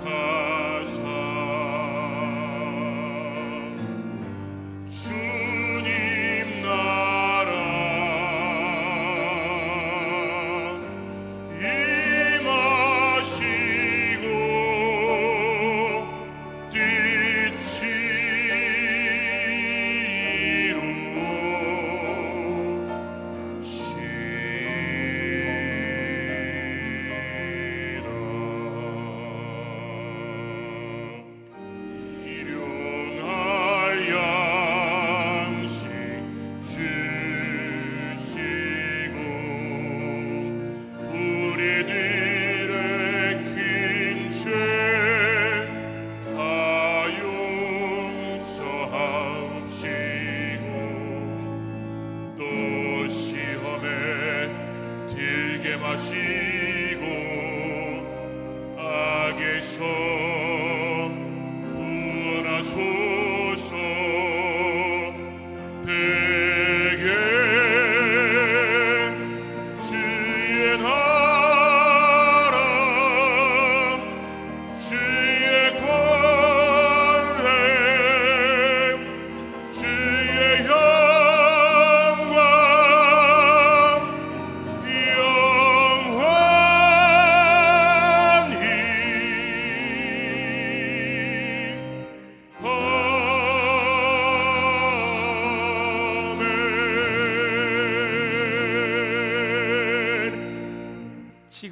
가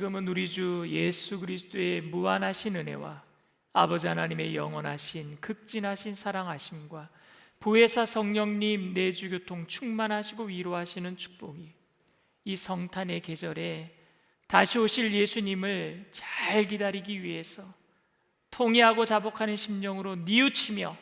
그러면 우리 주 예수 그리스도의 무한하신 은혜와 아버지 하나님의 영원하신 극진하신 사랑하심과 보혜사 성령님 내주교통 충만하시고 위로하시는 축복이 이 성탄의 계절에 다시 오실 예수님을 잘 기다리기 위해서 통회하고 자복하는 심령으로 뉘우치며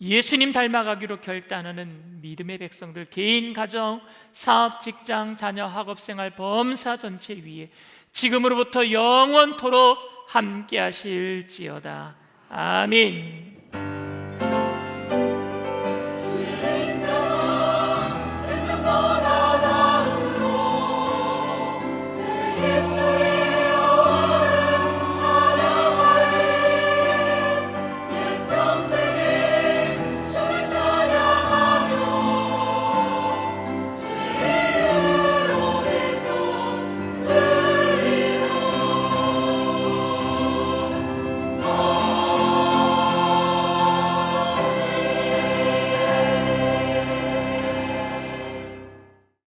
예수님 닮아가기로 결단하는 믿음의 백성들, 개인, 가정, 사업, 직장, 자녀, 학업생활, 범사 전체 위에 지금으로부터 영원토록 함께 하실지어다. 아멘.